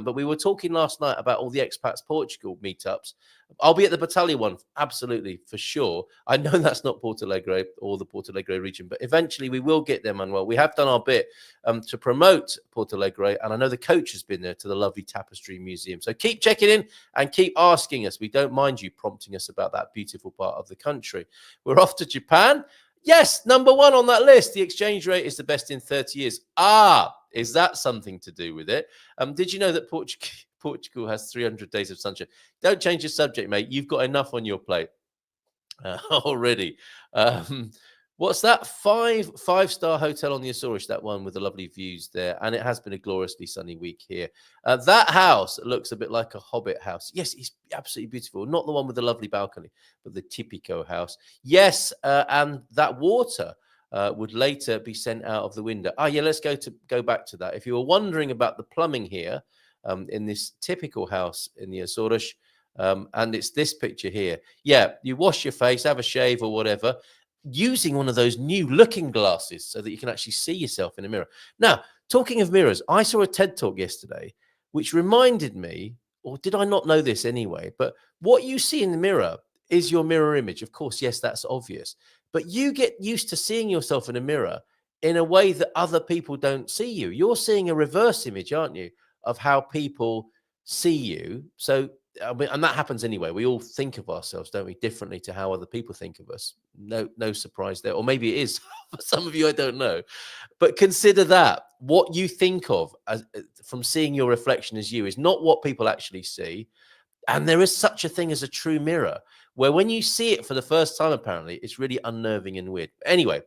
but we were talking last night about all the Expats Portugal meetups. I'll be at the Battaglia one, absolutely, for sure. I know that's not Porto Alegre or the Porto Alegre region, but eventually we will get there, Manuel. We have done our bit to promote Porto Alegre, and I know the coach has been there to the lovely Tapestry Museum. So keep checking in and keep asking us. We don't mind you prompting us about that beautiful part of the country. We're off to Japan. Yes, number one on that list. The exchange rate is the best in 30 years. Is that something to do with it? Did you know that Portugal has 300 days of sunshine? Don't change the subject, mate. You've got enough on your plate already. What's that? Five-star hotel on the Azores, that one with the lovely views there. And it has been a gloriously sunny week here. That house looks a bit like a Hobbit house. Yes, it's absolutely beautiful. Not the one with the lovely balcony, but the Tipico house. Yes, and that water would later be sent out of the window. Yeah, let's go back to that. If you were wondering about the plumbing here, in this typical house in the Azores, and it's this picture here. Yeah, you wash your face, have a shave or whatever, using one of those new looking glasses so that you can actually see yourself in a mirror. Now, talking of mirrors, I saw a TED Talk yesterday, which reminded me, or did I not know this anyway, but what you see in the mirror is your mirror image. Of course, yes, that's obvious, but you get used to seeing yourself in a mirror in a way that other people don't see you. You're seeing a reverse image, aren't you, of how people see you. So, I mean, and that happens anyway. We all think of ourselves, don't we, differently to how other people think of us. No surprise there. Or maybe it is for some of you, I don't know. But consider that what you think of as from seeing your reflection as you is not what people actually see. And there is such a thing as a true mirror, where when you see it for the first time, apparently, it's really unnerving and weird. Anyway,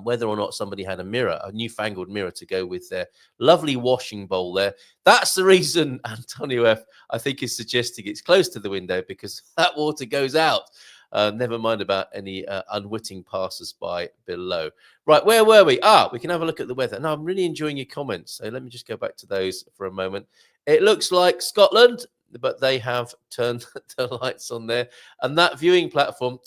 whether or not somebody had a newfangled mirror to go with their lovely washing bowl there. That's the reason Antonio F, I think, is suggesting it's close to the window, because that water goes out. Never mind about any unwitting passers-by below. Right, where were we? We can have a look at the weather. Now, I'm really enjoying your comments, so let me just go back to those for a moment. It looks like Scotland, but they have turned the lights on there. And that viewing platform,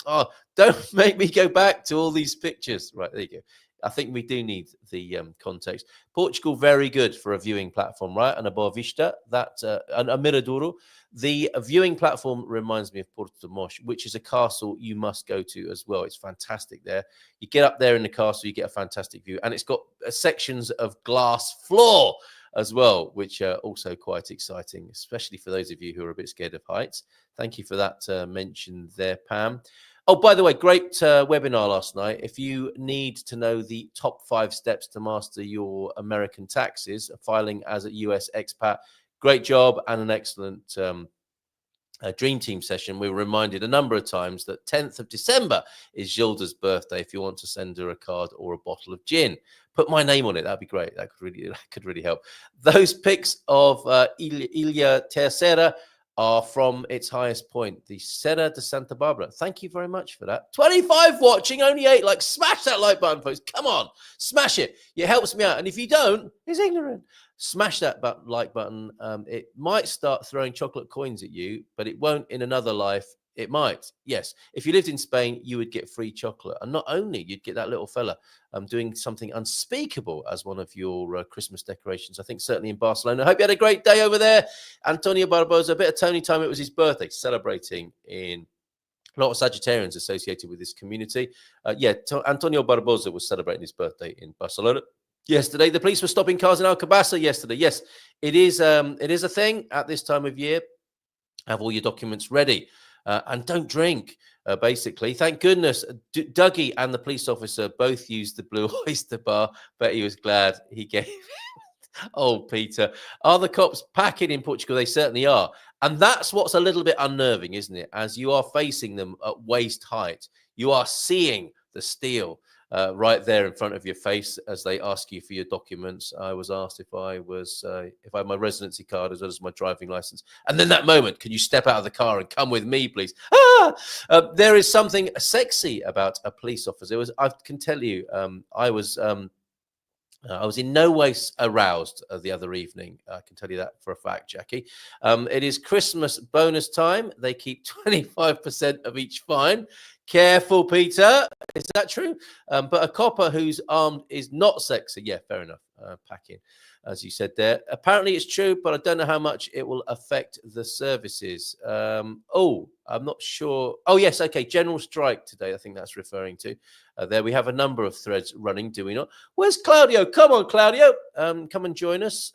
don't make me go back to all these pictures. Right, there you go. I think we do need the context. Portugal, very good for a viewing platform, right? And a Boa Vista, a Miradouro. The viewing platform reminds me of Porto de Mos, which is a castle you must go to as well. It's fantastic there. You get up there in the castle, you get a fantastic view. And it's got sections of glass floor as well, which are also quite exciting, especially for those of you who are a bit scared of heights. Thank you for that mention there, Pam. Oh, by the way, great webinar last night. If you need to know the top 5 steps to master your American taxes, filing as a US expat, great job and an excellent Dream Team session. We were reminded a number of times that 10th of December is Gilda's birthday. If you want to send her a card or a bottle of gin, put my name on it. That'd be great. That could really help. Those pics of Ilha Terceira are from its highest point, the Serra de Santa Barbara. Thank you very much for that. 25 watching, only 8. Like, smash that like button, folks. Come on, smash it. It helps me out. And if you don't, it's ignorant. Smash that like button. It might start throwing chocolate coins at you, but it won't in another life. It might. Yes. If you lived in Spain, you would get free chocolate. And not only you'd get that little fella doing something unspeakable as one of your Christmas decorations. I think certainly in Barcelona. I hope you had a great day over there. Antonio Barbosa, a bit of Tony time. It was his birthday, celebrating in A lot of Sagittarians associated with this community. Antonio Barbosa was celebrating his birthday in Barcelona yesterday. The police were stopping cars in Alcobaça yesterday. Yes, it is a thing at this time of year. Have all your documents ready and don't drink, basically. Thank goodness Dougie and the police officer both used the Blue Oyster Bar, but he was glad he gave Oh, Peter. Are the cops packing in Portugal? They certainly are. And that's what's a little bit unnerving, isn't it? As you are facing them at waist height, you are seeing the steel right there in front of your face as they ask you for your documents. I was asked if I had my residency card as well as my driving license. And then that moment, can you step out of the car and come with me, please? There is something sexy about a police officer. I can tell you, I was in no way aroused the other evening. I can tell you that for a fact, Jackie. It is Christmas bonus time. They keep 25% of each fine. Careful, Peter. Is that true? But a copper who's armed is not sexy. Yeah, fair enough. Packing, as you said there. Apparently it's true, but I don't know how much it will affect the services. I'm not sure. Oh, yes. Okay. General strike today. I think that's referring to. There we have a number of threads running, do we not? Where's Claudio? Come on, Claudio. Come and join us.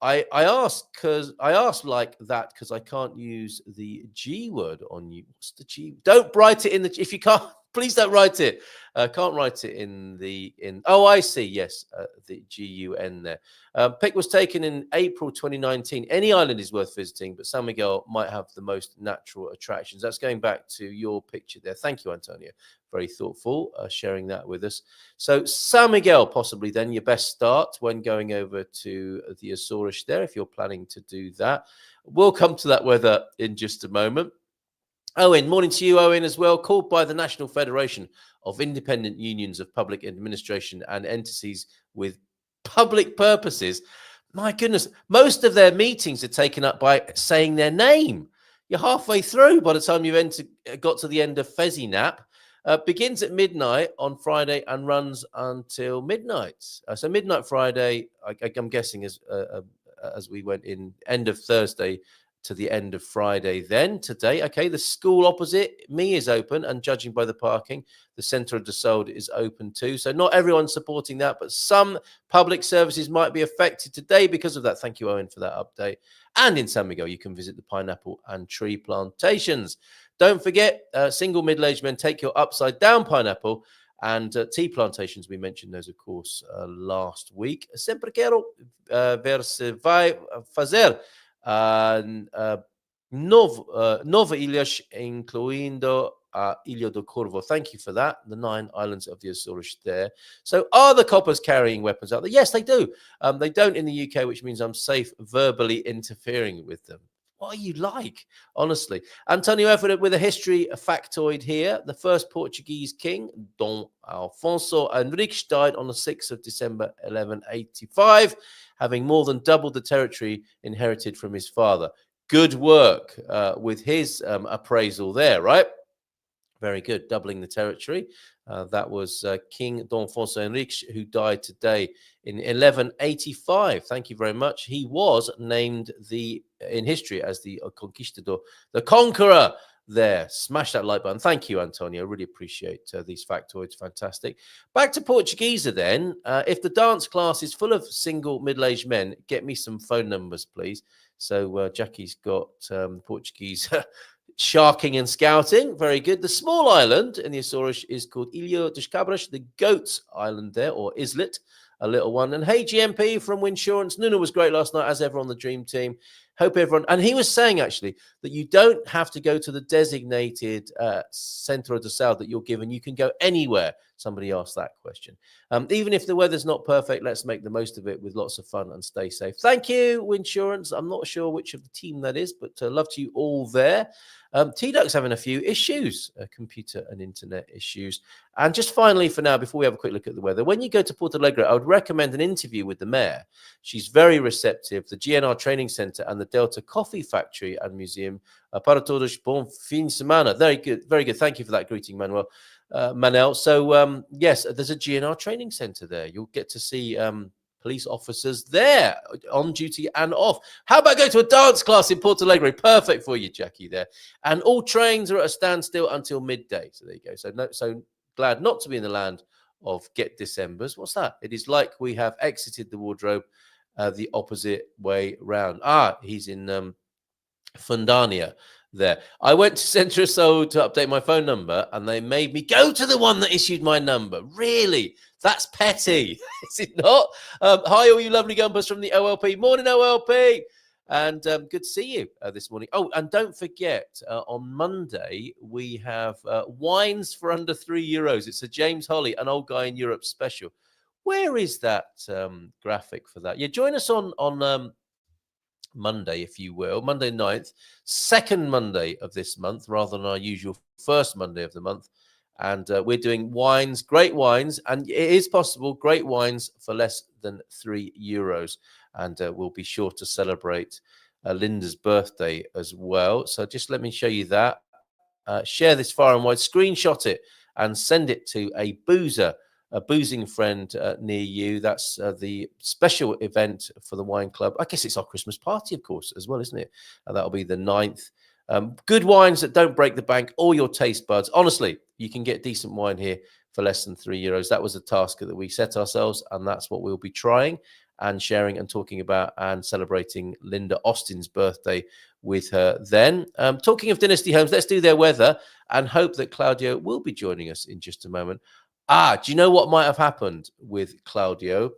I asked like that because I can't use the G word on you. What's the G? Don't write it in the. If you can't, please don't write it. Can't write it in. Oh, I see. Yes, the GUN there. Pic was taken in April 2019. Any island is worth visiting, but San Miguel might have the most natural attractions. That's going back to your picture there. Thank you, Antonio. Very thoughtful, sharing that with us. So San Miguel, possibly then your best start when going over to the Azores there, if you're planning to do that. We'll come to that weather in just a moment. Owen, morning to you, Owen, as well. Called by the National Federation of Independent Unions of Public Administration and Entities with Public Purposes. My goodness, most of their meetings are taken up by saying their name. You're halfway through by the time you've got to the end of Fezzy Nap. Begins at midnight on Friday and runs until midnight. So midnight Friday, I'm guessing as we went in end of Thursday to the end of Friday then today. Okay, the school opposite me is open, and judging by the parking, the Centre de Solde is open too. So not everyone's supporting that, but some public services might be affected today because of that. Thank you, Owen, for that update. And in San Miguel, you can visit the pineapple and tree plantations. Don't forget, single middle-aged men take your upside-down pineapple, and tea plantations. We mentioned those, of course, last week. Sempre quero ver se vai fazer nove ilhas, incluindo a Ilha do Corvo. Thank you for that. The 9 islands of the Azores there. So are the coppers carrying weapons out there? Yes, they do. They don't in the UK, which means I'm safe verbally interfering with them. What are you like, honestly? Antonio Everett with a history factoid here. The first Portuguese king, Dom Alfonso Henriques, died on the 6th of December, 1185, having more than doubled the territory inherited from his father. Good work with his appraisal there, right? Very good, doubling the territory. That was King Dom Alfonso Henriques, who died today in 1185. Thank you very much. He was named in history as the Conquistador, the conqueror there. Smash that like button. Thank you, Antonio. Really appreciate these factoids. Fantastic. Back to Portuguese then. If the dance class is full of single middle-aged men, get me some phone numbers, please. So Jackie's got Portuguese sharking and scouting. Very good. The small island in the Azores is called Ilha dos Cabras, the Goats Island there, or Islet, a little one. And hey, GMP from Winsurance. Nuno was great last night, as ever, on the Dream Team. Hope everyone... And he was saying, actually, that you don't have to go to the designated Centro de Solde that you're given. You can go anywhere. Somebody asked that question. Even if the weather's not perfect, let's make the most of it with lots of fun and stay safe. Thank you, Winsurance. I'm not sure which of the team that is, but love to you all there. T-Duck's having a few issues, computer and internet issues. And just finally for now, before we have a quick look at the weather, when you go to Porto Alegre, I would recommend an interview with the mayor. She's very receptive. The GNR Training Centre and the Delta Coffee Factory and Museum. Para todos, bom fim de semana. Very good, very good. Thank you for that greeting, Manel. So, yes, there's a GNR Training Centre there. You'll get to see police officers there on duty and off. How about going to a dance class in Porto Alegre? Perfect for you, Jackie, there. And all trains are at a standstill until midday. So there you go. So glad not to be in the land of Get Decembers. What's that? It is like we have exited the wardrobe the opposite way round. He's in Fundania there. I went to Centre Soul to update my phone number, and they made me go to the one that issued my number. Really? That's petty, is it not? Hi, all you lovely gumpers from the OLP. Morning, OLP. And good to see you this morning. Oh, and don't forget, on Monday, we have wines for under €3. It's a James Holly, an old guy in Europe special. Where is that graphic for that? Yeah, join us on Monday, if you will. Monday 9th, second Monday of this month, rather than our usual first Monday of the month. And we're doing wines, great wines, and it is possible, great wines for less than €3. And we'll be sure to celebrate Linda's birthday as well. So just let me show you that. Share this far and wide, screenshot it, and send it to a boozing friend near you. That's the special event for the wine club. I guess it's our Christmas party, of course, as well, isn't it? That'll be the 9th. Good wines that don't break the bank, all your taste buds. Honestly, you can get decent wine here for less than €3. That was a task that we set ourselves, and that's what we'll be trying and sharing and talking about and celebrating Linda Austin's birthday with her then. Talking of Dynasty Homes, let's do their weather and hope that Claudio will be joining us in just a moment. Do you know what might have happened with Claudio?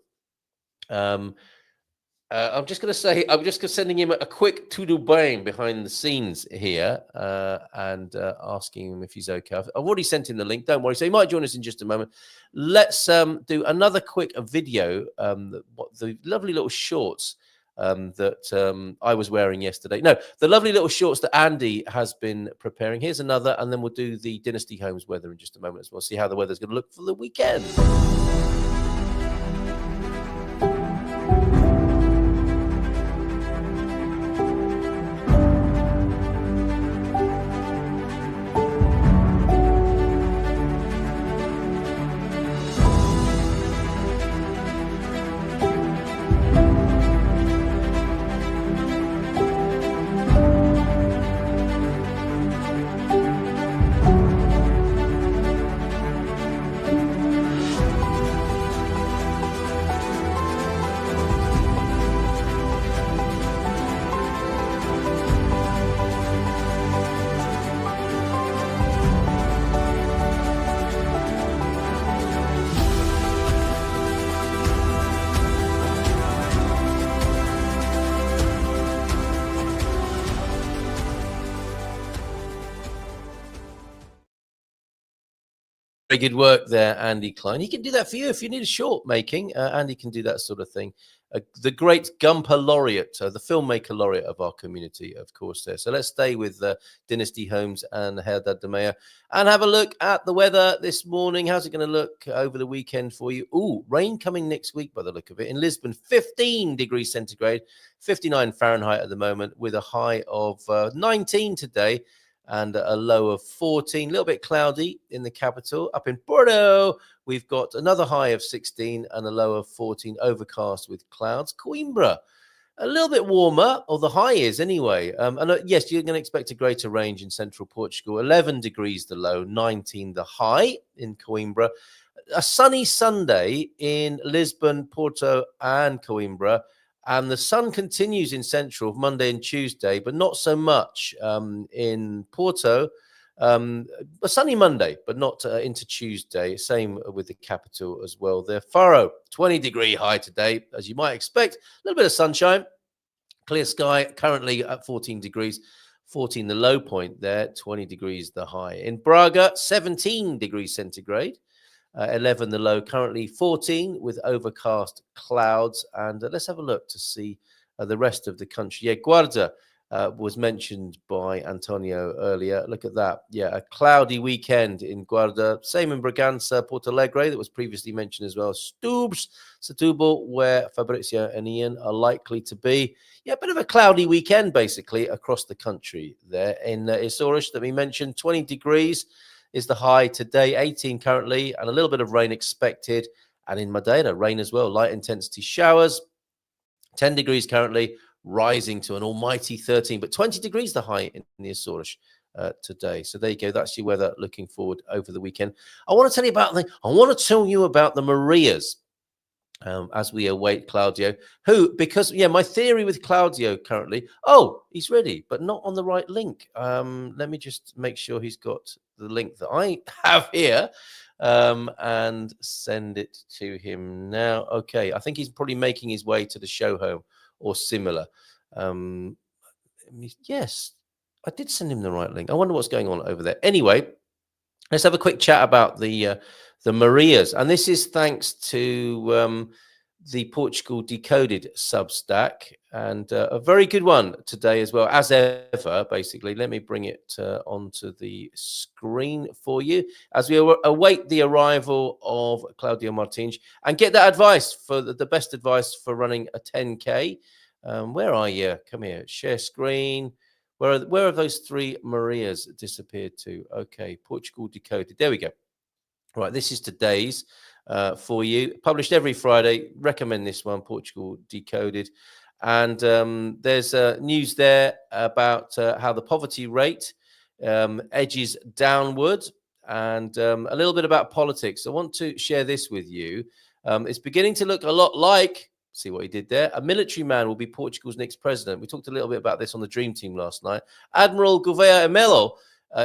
I'm just going to say, I'm just sending him a quick to-do-bang behind the scenes here and asking him if he's okay. I've already sent him the link. Don't worry. So he might join us in just a moment. Let's do another quick video. The lovely little shorts that I was wearing yesterday. No, the lovely little shorts that Andy has been preparing. Here's another, and then we'll do the Dynasty Homes weather in just a moment as well. See how the weather's going to look for the weekend. Very good work there, Andy Klein. He can do that for you if you need a short making. Andy can do that sort of thing. The great Gumper laureate, the filmmaker laureate of our community, of course, there. So let's stay with Dynasty Homes and Herda de Meyer and have a look at the weather this morning. How's it going to look over the weekend for you? Ooh, rain coming next week by the look of it. In Lisbon, 15 degrees centigrade, 59 Fahrenheit at the moment, with a high of 19 today. And a low of 14, a little bit cloudy in the capital. Up in Porto, we've got another high of 16 and a low of 14, overcast with clouds. Coimbra, a little bit warmer, or the high is anyway. Yes, you're going to expect a greater range in central Portugal. 11 degrees the low, 19 the high in Coimbra. A sunny Sunday in Lisbon, Porto, and Coimbra. And the sun continues in central Monday and Tuesday, but not so much in Porto. A sunny Monday, but not into Tuesday. Same with the capital as well. The Faro, 20-degree high today, as you might expect. A little bit of sunshine, clear sky, currently at 14 degrees. 14 the low point there, 20 degrees the high. In Braga, 17 degrees centigrade. 11 the low, currently 14 with overcast clouds. And let's have a look to see the rest of the country. Yeah, Guarda was mentioned by Antonio earlier. Look at that. Yeah, a cloudy weekend in Guarda. Same in Bragança, Porto Alegre, that was previously mentioned as well. Setúbal, where Fabrizio and Ian are likely to be. Yeah, a bit of a cloudy weekend, basically, across the country there. In Açores, that we mentioned, 20 degrees. Is the high today, 18 currently, and a little bit of rain expected. And in Madeira, rain as well, light intensity showers, 10 degrees currently, rising to an almighty 13, but 20 degrees the high in the Azores today. So there you go. That's your weather looking forward over the weekend. I want to tell you about the Marias. As we await Claudio, who, because, my theory with Claudio currently, he's ready, but not on the right link. Let me just make sure he's got the link that I have here and send it to him now. Okay, I think he's probably making his way to the show home or similar. Yes, I did send him the right link. I wonder what's going on over there. Anyway, let's have a quick chat about the Marias, and this is thanks to the Portugal Decoded Substack, and a very good one today as well, as ever. Basically, let me bring it onto the screen for you as we await the arrival of Claudio Martins and get that advice for the best advice for running a 10K. Where are you? Come here. Share screen. Where have those three Marias disappeared to? Okay, Portugal Decoded. There we go. Right, this is today's for you. Published every Friday. Recommend this one, Portugal Decoded. And there's news there about how the poverty rate edges downward, and a little bit about politics. I want to share this with you. It's beginning to look a lot like, see what he did there, a military man will be Portugal's next president. We talked a little bit about this on the Dream Team last night. Admiral Gouveia e Melo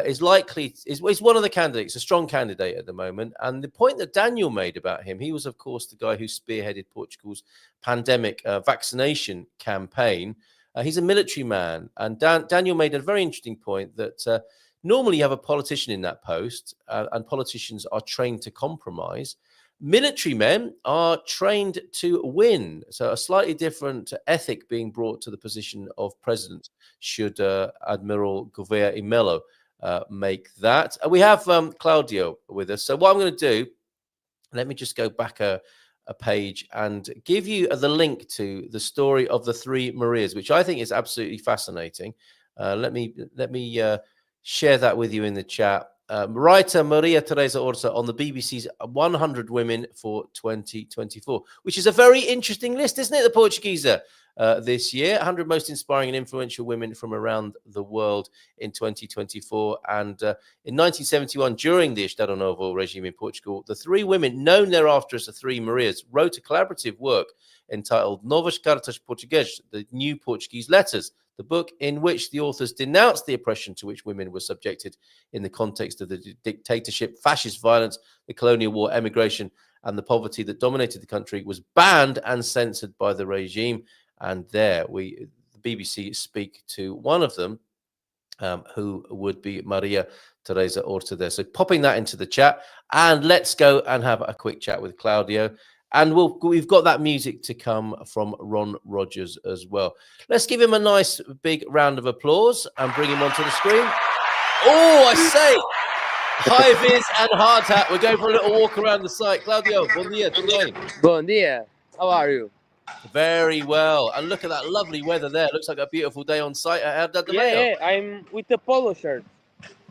is one of the candidates, a strong candidate at the moment. And the point that Daniel made about him, he was, of course, the guy who spearheaded Portugal's pandemic vaccination campaign. He's a military man. And Daniel made a very interesting point that normally you have a politician in that post, and politicians are trained to compromise. Military men are trained to win. So a slightly different ethic being brought to the position of president should Admiral Gouveia e Melo make that. We have Claudio with us. So what I'm going to do, let me just go back a page and give you the link to the story of the three Marias, which I think is absolutely fascinating. Let me share that with you in the chat. Writer Maria Teresa Orsa on the BBC's 100 Women for 2024, which is a very interesting list, isn't it? The Portuguese this year, 100 most inspiring and influential women from around the world in 2024. And in 1971, during the Estado Novo regime in Portugal, the three women, known thereafter as the Three Marias, wrote a collaborative work entitled Novas Cartas Portuguesas, the New Portuguese Letters, the book in which the authors denounced the oppression to which women were subjected in the context of the dictatorship, fascist violence, the colonial war, emigration, and the poverty that dominated the country, was banned and censored by the regime. And there the BBC speak to one of them, who would be Maria Teresa Orta there. So popping that into the chat, and let's go and have a quick chat with Claudio. And we've got that music to come from Ron Rogers as well. Let's give him a nice big round of applause and bring him onto the screen. Oh, I say, high vis and hard hat. We're going for a little walk around the site. Claudio, bom dia, tudo bem? Bom dia. How are you? Very well. And look at that lovely weather there. Looks like a beautiful day on site at Herdade Mayo. Yeah, I'm with a polo shirt.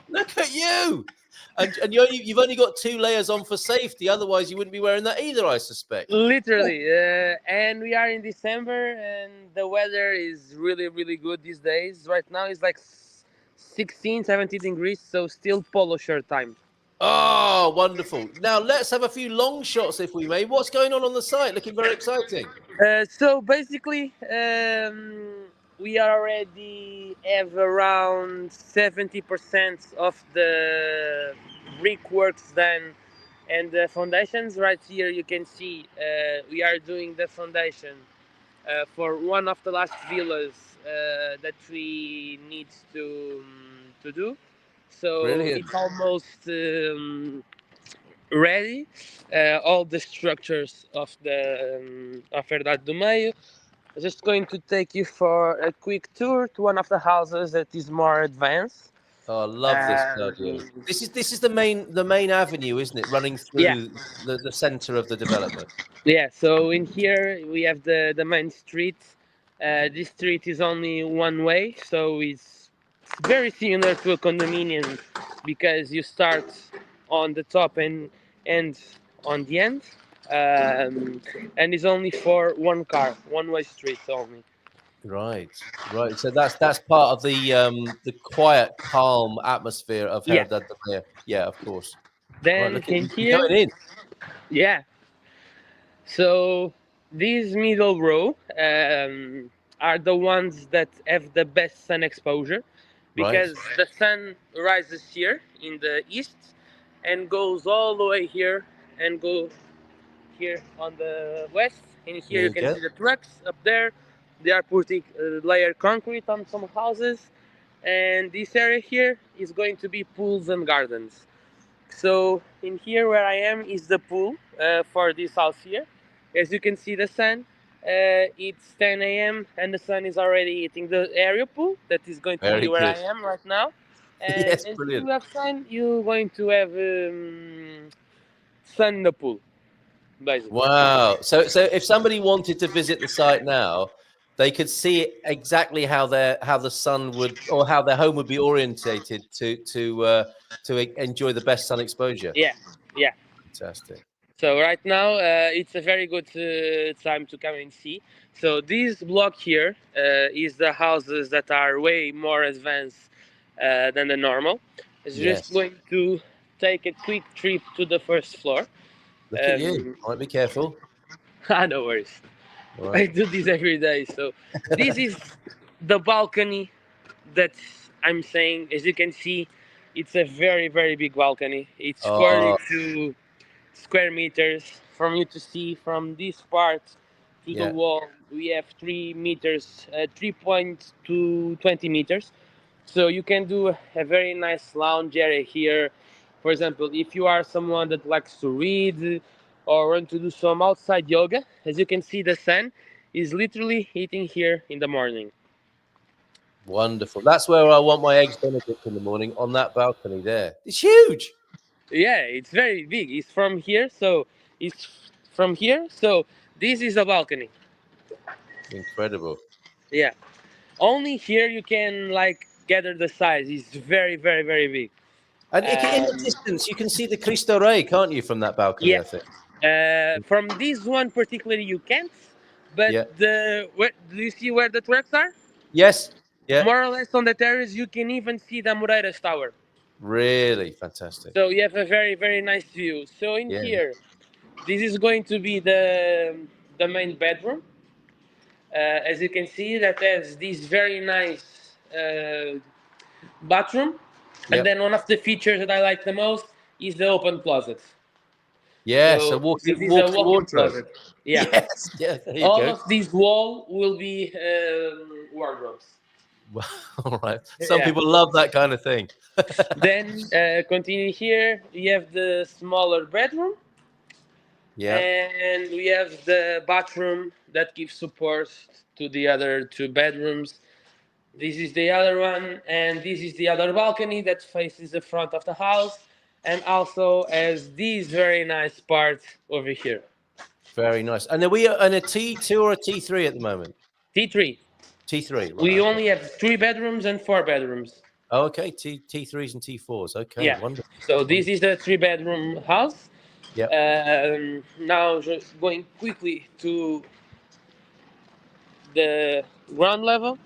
Look at you. And you've only got 2 layers on for safety. Otherwise, you wouldn't be wearing that either, I suspect. Literally. And we are in December, and the weather is really, really good these days. Right now, it's like 16, 17 degrees, so still polo shirt time. Oh, wonderful. Now, let's have a few long shots, if we may. What's going on the site? Looking very exciting. So basically, we already have around 70% of the brickworks done and the foundations. Right here, you can see we are doing the foundation for one of the last villas that we need to do. So Brilliant. it's almost ready. All the structures of the of Herdade do Meio. I'm just going to take you for a quick tour to one of the houses that is more advanced. Oh, I love this, Claudio. This is the main avenue, isn't it? Running through the center of the development. Yeah. So in here we have the main street. This street is only one way, so it's very similar to a condominium because you start on the top and on the end. and it's only for one car, one-way streets only. Right. So that's part of the quiet, calm atmosphere of Yeah. Herda de Leia. Yeah, of course. Right. Then Look at in you here, going in. yeah. So these middle row are the ones that have the best sun exposure, Right. because the sun rises here in the east and goes all the way here and go here on the west. And here There you you can go. see the trucks up there. They are putting layer concrete on some houses, and this area here is going to be pools and gardens. So in here where I am is the pool for this house here. As you can see the sun, it's 10 a.m. and the sun is already hitting the area pool. That is going to be Very where I good. am right now. And Yes, until brilliant. you have sun, you're going to have sun in the pool, basically. Wow. So if somebody wanted to visit the site now, they could see exactly how the sun would, or how their home would be orientated to enjoy the best sun exposure. Yeah, yeah. Fantastic. So right now it's a very good time to come and see. So this block here is the houses that are way more advanced than the normal. It's just Yes. going to take a quick trip to the first floor. Look at you. Might be careful. No worries. All I right. do this every day. So this is the balcony that I'm saying. As you can see, it's a very, very big balcony. It's Oh, 42 square meters. From you to see from this part to the yeah. wall, we have 3 meters, 3.20 meters. So you can do a very nice lounge area here. For example, if you are someone that likes to read or want to do some outside yoga, as you can see, the sun is literally hitting here in the morning. Wonderful. That's where I want my eggs Benedict in the morning, on that balcony there. It's huge. Yeah, it's very big. It's from here, so it's from here. So this is a balcony. Incredible. Yeah, only here you can like gather the size. It's very, very, very big. And in the distance, you can see the Cristo Rey, can't you, from that balcony, Yeah. I think? From this one particularly you can't, but Yeah. do you see where the tracks are? Yes. Yeah. More or less on the terrace, you can even see the Moreiras Tower. Really fantastic. So you have a very, very nice view. So in Yeah. here, this is going to be the main bedroom. As you can see, that has this very nice bathroom. Yeah. And then one of the features that I like the most is the open closet. Yes. So A walk-in this is a walk-in wardrobe. closet. Yeah. Yes. Yeah. There you All go. of this wall will be wardrobes. All right. Some Yeah. people love that kind of thing. Then continue here. We have the smaller bedroom, Yeah. and we have the bathroom that gives support to the other two bedrooms. This is the other one, and this is the other balcony that faces the front of the house, and also has this very nice part over here. Very nice. And are we in a T2 or a T3 at the moment? T3. T3. Right. We Okay. only have 3 bedrooms and 4 bedrooms. Oh, okay. T3s and T4s. Okay. Yeah. Wonderful. So this is the 3-bedroom house. Yeah. Now just going quickly to the ground level.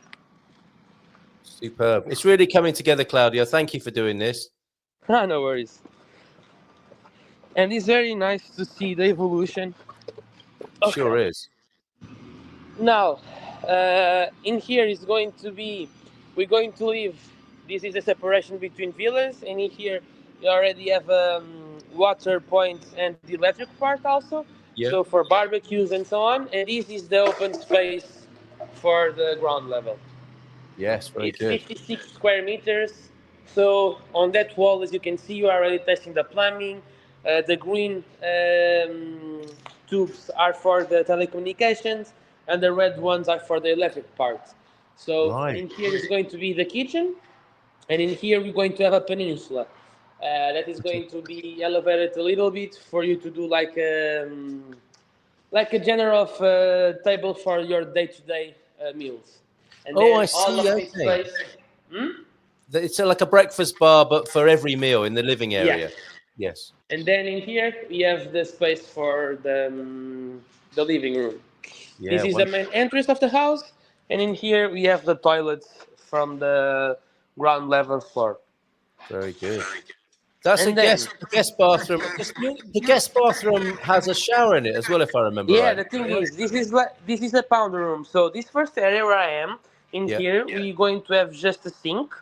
Superb. It's really coming together, Claudio. Thank you for doing this. No worries. And it's very nice to see the evolution. Okay. Sure is. Now, in here is going to be, we're going to leave, this is a separation between villas, and in here you already have water points and the electric part also. Yeah. So for barbecues and so on, and this is the open space for the ground level. Yes, very It's good. 56 square meters. So on that wall, as you can see, you are already testing the plumbing. The green tubes are for the telecommunications, and the red ones are for the electric part. So Right. in here is going to be the kitchen, and in here we're going to have a peninsula that is going to be elevated a little bit for you to do like a general table for your day-to-day meals. And Oh, then I see. all of this Okay. space. It's like a breakfast bar, but for every meal in the living area. Yes. And then in here we have the space for the living room. Yeah. This is the main entrance of the house, and in here we have the toilets from the ground level floor. Very good. That's a And then, guest bathroom. The guest bathroom has a shower in it as well, if I remember yeah, right. the thing is, this is a powder room. So this first area where I am, in Yeah. here we're going to have just a sink.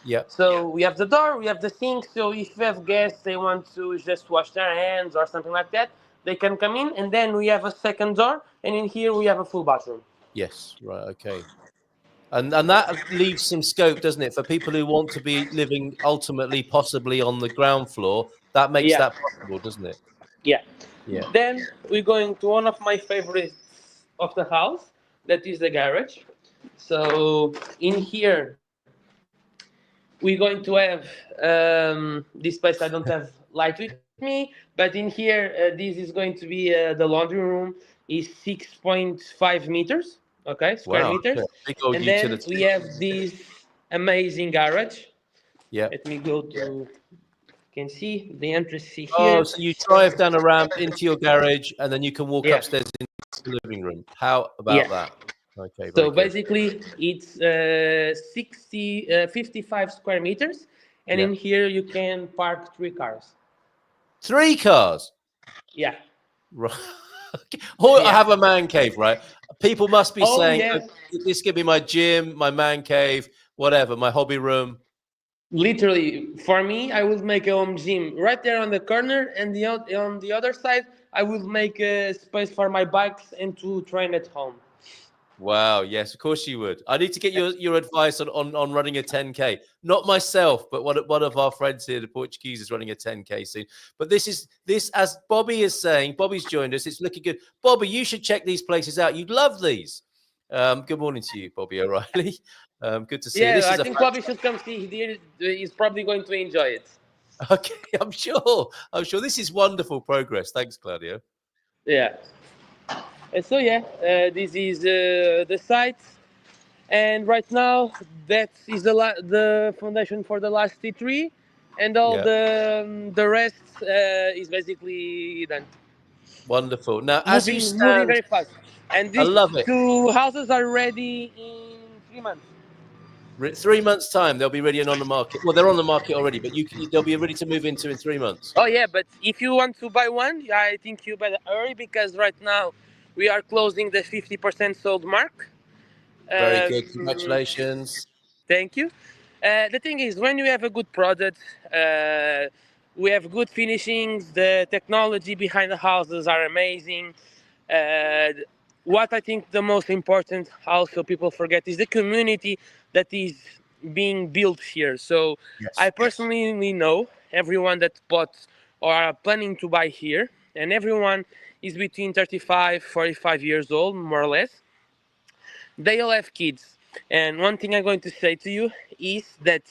Yeah. So we have the door, we have the sink. So if you have guests, they want to just wash their hands or something like that, they can come in. And then we have a second door, and in here we have a full bathroom. Yes. Right. Okay. And that leaves some scope, doesn't it, for people who want to be living ultimately, possibly on the ground floor? That makes Yeah, that possible, doesn't it? yeah. Yeah. Then we're going to one of my favorites of the house, that is the garage. So in here we're going to have this place. I don't have light with me, but in here this is going to be the laundry room. Is 6.5 meters, okay, square Wow. meters. Okay. Big old And then utility. we have this amazing garage. Yeah. Let me go to, you can see the entrance Oh, here. so you drive down a ramp into your garage, and then you can walk Yeah, upstairs into the living room. How yeah. about that? Okay, very So good. basically, it's 55 square meters, and Yeah. in here you can park 3 cars. 3 cars. Yeah, Right. Or I yeah. have a man cave, right? People must be Oh saying, "Oh, yes, this could be my gym, my man cave, whatever, my hobby room." literally. For me, I will make a home gym right there on the corner, and on the other side, I will make a space for my bikes and to train at home. Wow, yes, of course you would. I need to get your advice on running a 10K. Not myself, but one of our friends here, the Portuguese, is running a 10K soon. But this as Bobby is saying, Bobby's joined us. It's looking good. Bobby, you should check these places out. You'd love these. Good morning to you, Bobby O'Reilly. Good to see you. Yeah, This I is a think Bobby should come see. He's probably going to enjoy it. okay. I'm sure. This is wonderful progress. Thanks, Claudio. Yeah. So yeah, this is the site, and right now that is the foundation for the last T3, and all Yeah, the rest is basically done. wonderful. Now, as you Moving stand, very fast, and I these love it. 2 houses are ready in 3 months. 3 months' time, they'll be ready and on the market. Well, they're on the market already, but they'll be ready to move into in 3 months. Oh yeah, but if you want to buy one, I think you better hurry because right now we are closing the 50% sold mark. Very good. Um, Congratulations. Thank you. The thing is, when you have a good product, we have good finishings. The technology behind the houses are amazing. Uh, what I think the most important, also people forget, is the community that is being built here. So I Yes. personally know everyone that bought or are planning to buy here, and everyone is between 35, 45 years old, more or less. They all have kids. And one thing I'm going to say to you is that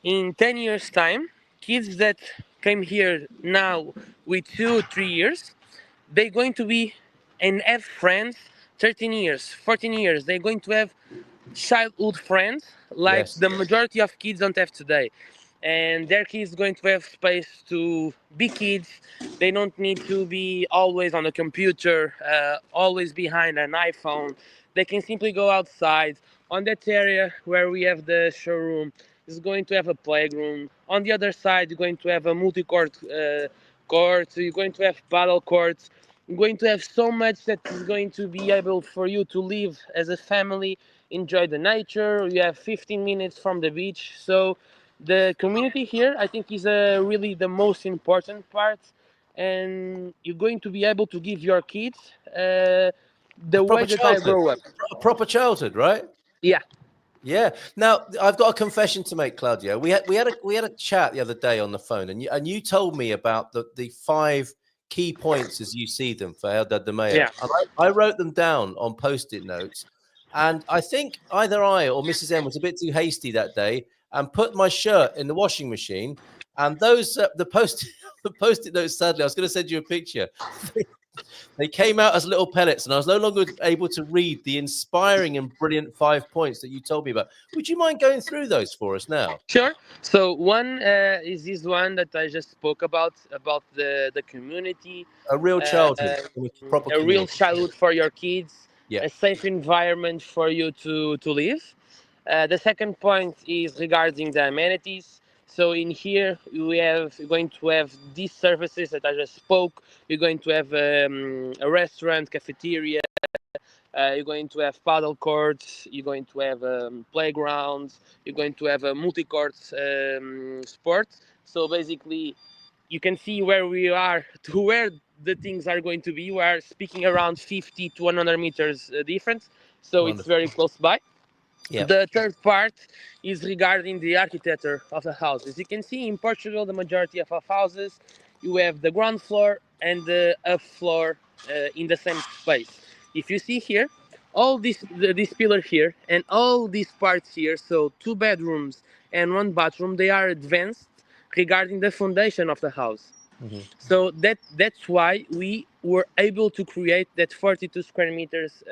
in 10 years' time, kids that came here now with 2 3 years, they're going to be and have friends 13 years, 14 years. They're going to have childhood friends like Yes. the majority of kids don't have today. And their kids going to have space to be kids. They don't need to be always on the computer, always behind an iPhone. They can simply go outside. On that area where we have the showroom is going to have a playground. On the other side, you're going to have a multi-court court. You're going to have paddle courts. You're going to have so much that is going to be able for you to live as a family, enjoy the nature. You have 15 minutes from the beach. So the community here, I think, is really the most important part. And you're going to be able to give your kids A the way proper that I childhood. grow up. A proper childhood, right? Yeah. Yeah. Now, I've got a confession to make, Claudio. We had a chat the other day on the phone, and you told me about the 5 key points as you see them for Helder de Mayo. Yeah. And I wrote them down on post-it notes, and I think either I or Mrs. M was a bit too hasty that day and put my shirt in the washing machine. And those the post the post-it notes. Sadly, I was going to send you a picture. They came out as little pellets, and I was no longer able to read the inspiring and brilliant 5 points that you told me about. Would you mind going through those for us now? Sure. So one is this one that I just spoke about the community, A real childhood, uh, a proper a real community. childhood for your kids, Yeah. a safe environment for you to live. The second point is regarding the amenities. So in here we're going to have these services that I just spoke. We're going to have a restaurant, cafeteria. You're going to have paddle courts. You're going to have playgrounds. You're going to have a multi-court sport. So basically, you can see where we are to where the things are going to be. We are speaking around 50 to 100 meters difference. So it's Wonderful. very close by. Yeah. The third part is regarding the architecture of the house. As you can see in Portugal, the majority of our houses, you have the ground floor and the up floor in the same space. If you see here, all this pillar here and all these parts here, so 2 bedrooms and 1 bathroom, they are advanced regarding the foundation of the house. Mhm. So that's why we were able to create that 42 square meters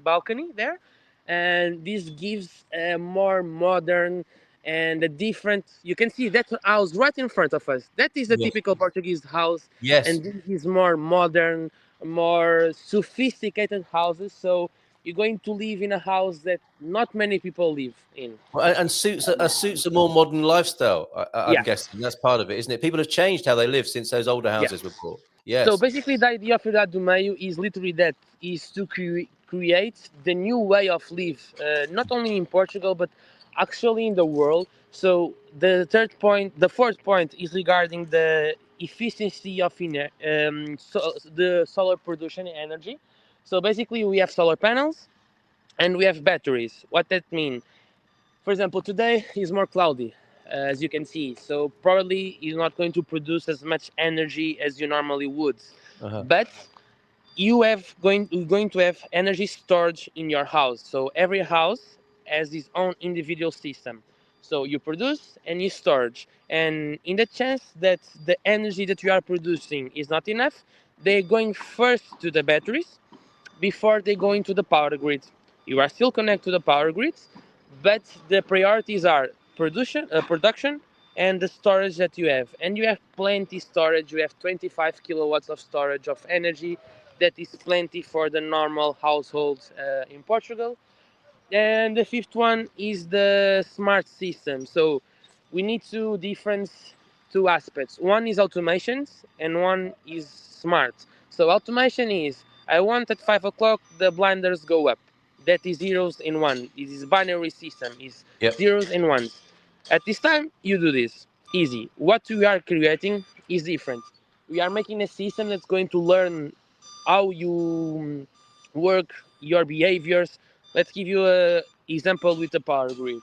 balcony there, and this gives a more modern and a different. You can see that house right in front of us. That is a Yes. typical Portuguese house, Yes. and this is more modern, more sophisticated houses. So you're going to live in a house that not many people live in. Well, and suits a more modern lifestyle. I'm Yeah, guessing that's part of it, isn't it? People have changed how they live since those older yeah. houses were built. So Yes. basically, the idea of Cidade do Meio is literally that: is to create the new way of live, not only in Portugal but actually in the world. So the fourth point is regarding the efficiency of the solar production energy. So basically, we have solar panels and we have batteries. What that means? For example, today is more cloudy, as you can see. So probably you're not going to produce as much energy as you normally would. Uh-huh. But you're going to have energy storage in your house. So every house has its own individual system. So you produce and you storage. And in the chance that the energy that you are producing is not enough, they're going first to the batteries before they go into the power grid. You are still connected to the power grids, but the priorities are production, and the storage that you have. And you have plenty storage. You have 25 kilowatts of storage of energy. That is plenty for the normal household in Portugal. And the fifth one is the smart system. So we need to difference two aspects. One is automations and one is smart. So automation is I want at 5 o'clock the blinders go up. That is zeros and one. It is binary system. Is Yep. zeros and ones. At this time you do this. Easy. What we are creating is different. We are making a system that's going to learn how you work, your behaviors. Let's give you a example with the power grid.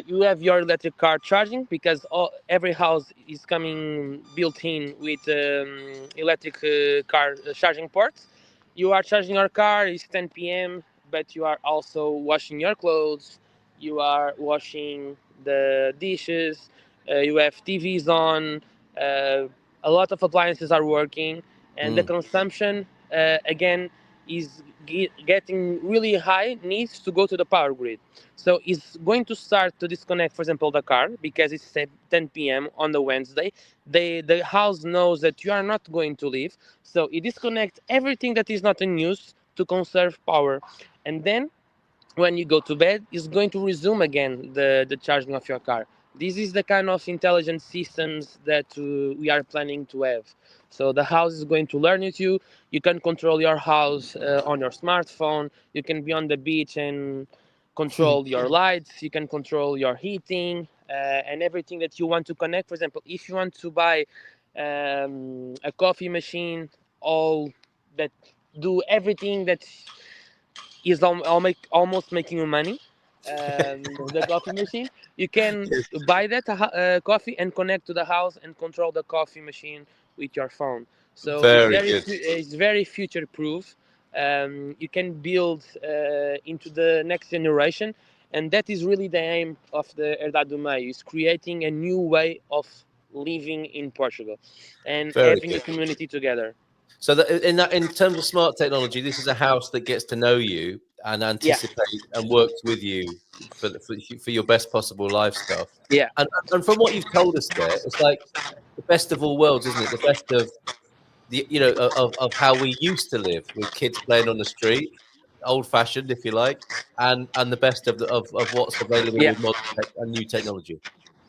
You have your electric car charging because every house is coming built in with electric car charging ports. You are charging your car. It's 10 p.m., but you are also washing your clothes. You are washing the dishes. You have TVs on. A lot of appliances are working, and the Mm. consumption again is getting really high. Needs to go to the power grid. So it's going to start to disconnect, for example, the car because it's 10 p.m. on the Wednesday. The house knows that you are not going to leave, so it disconnects everything that is not in use to conserve power, and then when you go to bed, it's going to resume again the charging of your car. This is the kind of intelligent systems that we are planning to have. So the house is going to learn with you. You can control your house on your smartphone. You can be on the beach and control your lights. You can control your heating and everything that you want to connect. For example, if you want to buy a coffee machine, all that do everything that is almost making you money. The coffee machine, you can buy that coffee and connect to the house and control the coffee machine with your phone. So Very good. it's very future proof. You can build into the next generation, and that is really the aim of the Herdade do Meio, is creating a new way of living in Portugal and Very having a good. community together. So that in terms of smart technology, this is a house that gets to know you and Yeah, anticipate and works with you for your best possible lifestyle. yeah, And from what you've told us there, it's like the best of all worlds, isn't it? The best of the of how we used to live with kids playing on the street, old fashioned, if you like, and the best of of what's available yeah. with modern tech and new technology.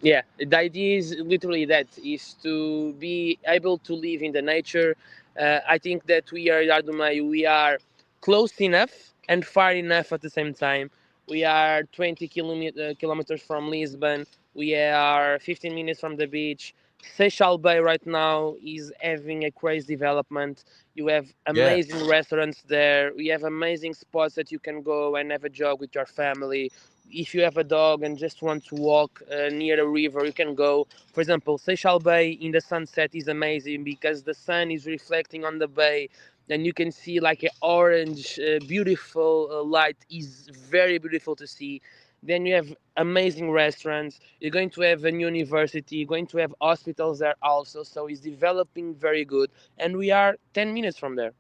Yeah, the idea is literally that, is to be able to live in the nature. I think that we are Ardumai, we are close enough and far enough at the same time. We are 20 kilometers from Lisbon. We are 15 minutes from the beach. Seychelles Bay right now is having a crazy development. You have Yeah, amazing restaurants there. We have amazing spots that you can go and have a jog with your family. If you have a dog and just want to walk near a river, you can go. For example, Seychelles Bay in the sunset is amazing because the sun is reflecting on the bay, and you can see like an orange, beautiful light. Is very beautiful to see. Then you have amazing restaurants. You're going to have a university. You're going to have hospitals there also. So it's developing very good, and we are 10 minutes from there,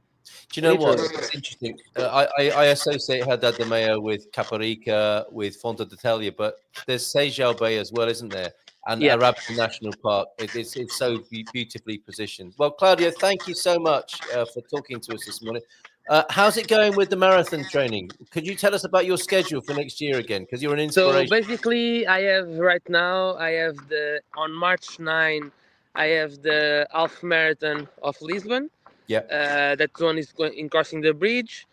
do you know what? literally. It's interesting. I associate Haddad de Mayo with Caparica, with Fonte d'Italia, but there's Seychelles Bay as well, isn't there? And Yeah. Arabia National Park. It's so beautifully positioned. Well, Claudio, thank you so much for talking to us this morning. How's it going with the marathon training? Could you tell us about your schedule for next year again? Because you're an So inspiration. basically, I have right now, I have the on March 9, I have the half marathon of Lisbon. Yeah, That one is going in crossing the bridge,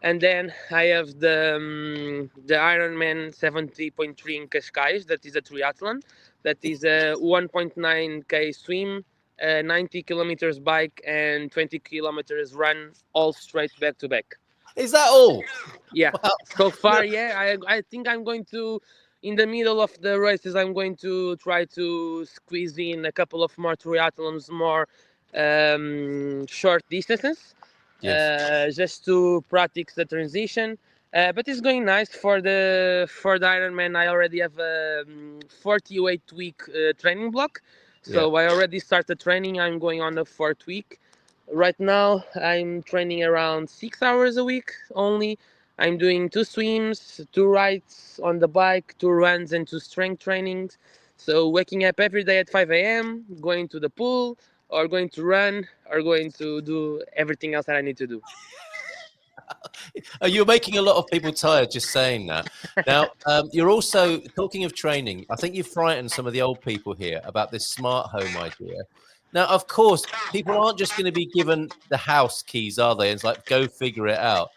and then I have the Ironman 70.3 in Cascais. That is a triathlon. That is a 1.9k swim, 90 kilometers bike, and 20 kilometers run, all straight back to back. is that all? Yeah, Wow. so No, far, yeah, I think I'm going to, in the middle of the races, I'm going to try to squeeze in a couple of more triathlons, more short distances, yes. just to practice the transition. But it's going nice for the Ironman. I already have a 48-week training block, Yeah. so I already started training. I'm going on the fourth week. Right now, I'm training around 6 hours a week only. I'm doing two swims, two rides on the bike, two runs, and two strength trainings. So waking up every day at 5 a.m., going to the pool, or going to run, or going to do everything else that I need to do. You're making a lot of people tired just saying that. Now, you're also talking of training. I think you've frightened some of the old people here about this smart home idea. Now, of course, people aren't just going to be given the house keys, are they? It's like go figure it out.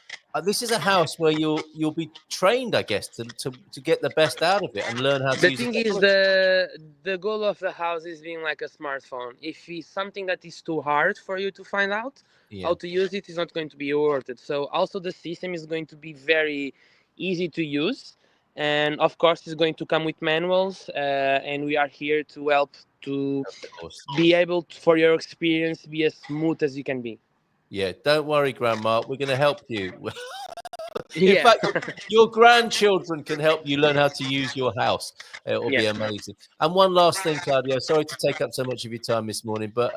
This is a house where you'll be trained, I guess, to get the best out of it and learn how to The use the thing is, technology. the goal of the house is being like a smartphone. If it's something that is too hard for you to find out Yeah, how to use it, is not going to be worth it. So also the system is going to be very easy to use, and of course it's going to come with manuals. And we are here to help to of course. be able to, for your experience, be as smooth as you can be. Yeah, don't worry, Grandma. We're going to help you. In Yeah, fact, your grandchildren can help you learn how to use your house. It will yeah, be amazing. And one last thing, Claudio. Sorry to take up so much of your time this morning, but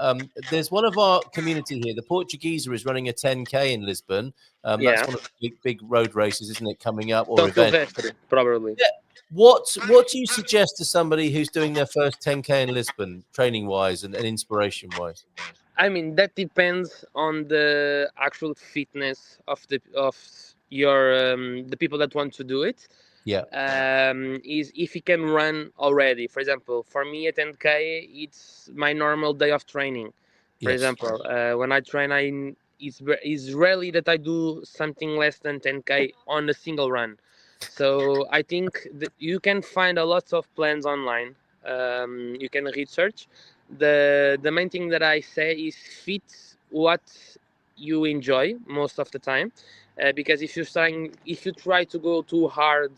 there's one of our community here. The Portuguese is running a 10K in Lisbon. That's yeah. one of the big road races, isn't it? Coming up or So event. Sylvester, probably. Yeah. What do you suggest to somebody who's doing their first 10K in Lisbon, training wise and inspiration wise? I mean, that depends on the actual fitness of your the people that want to do it. Yeah. Is if he can run already. For example, for me at 10K, it's my normal day of training. For Yes. example, when I train, it's rarely that I do something less than 10K on a single run. So I think that you can find a lot of plans online. You can research. The main thing that I say is fit what you enjoy most of the time, because if you try to go too hard,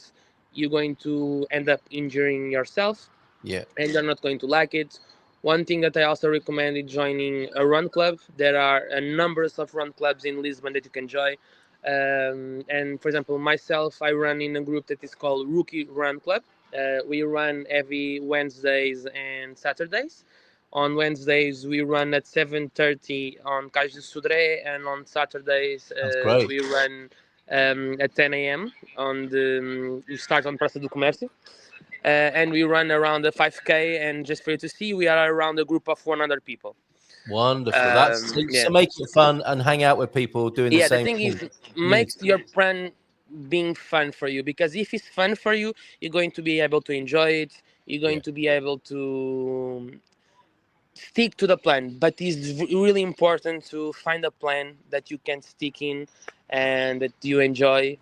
you're going to end up injuring yourself, Yeah. and you're not going to like it. One thing that I also recommend is joining a run club. There are a numbers of run clubs in Lisbon that you can join. And for example, myself, I run in a group that is called Rookie Run Club. We run every Wednesdays and Saturdays On Wednesdays we run at 7:30 on Cais de Sodré, and on Saturdays That's great. we run at 10 a.m. on the. We start on Praça do Comércio, and we run around the 5K. And just for you to see, we are around a group of 100 people. Wonderful. That's Yeah. so make it fun and hang out with people doing the Yeah, the same thing thing. is, make your plan being fun for you, because if it's fun for you, you're going to be able to enjoy it. You're going to be able to stick to the plan. But it's really important to find a plan that you can stick in and that you enjoy.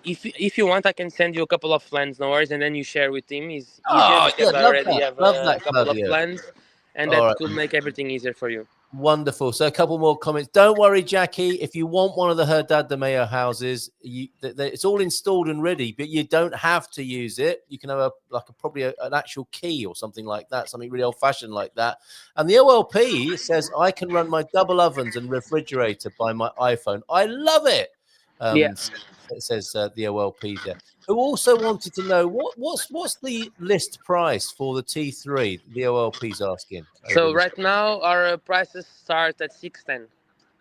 If you want, I can send you a couple of plans, no worries, and then you share with him. It's easier Oh, yeah, because I love already that. have Love a that, couple of Claudio. plans, and All that right. could make everything easier for you. Wonderful. So a couple more comments. Don't worry, Jackie. If you want one of the Herdad de Mayo houses, it's all installed and ready, but you don't have to use it. You can have probably an actual key or something like that, something really old-fashioned like that. And the OLP says I can run my double ovens and refrigerator by my iPhone. I love it. It says the OLP there. Who also wanted to know what's the list price for the T3? The OLP's asking. So right now our prices start at 610.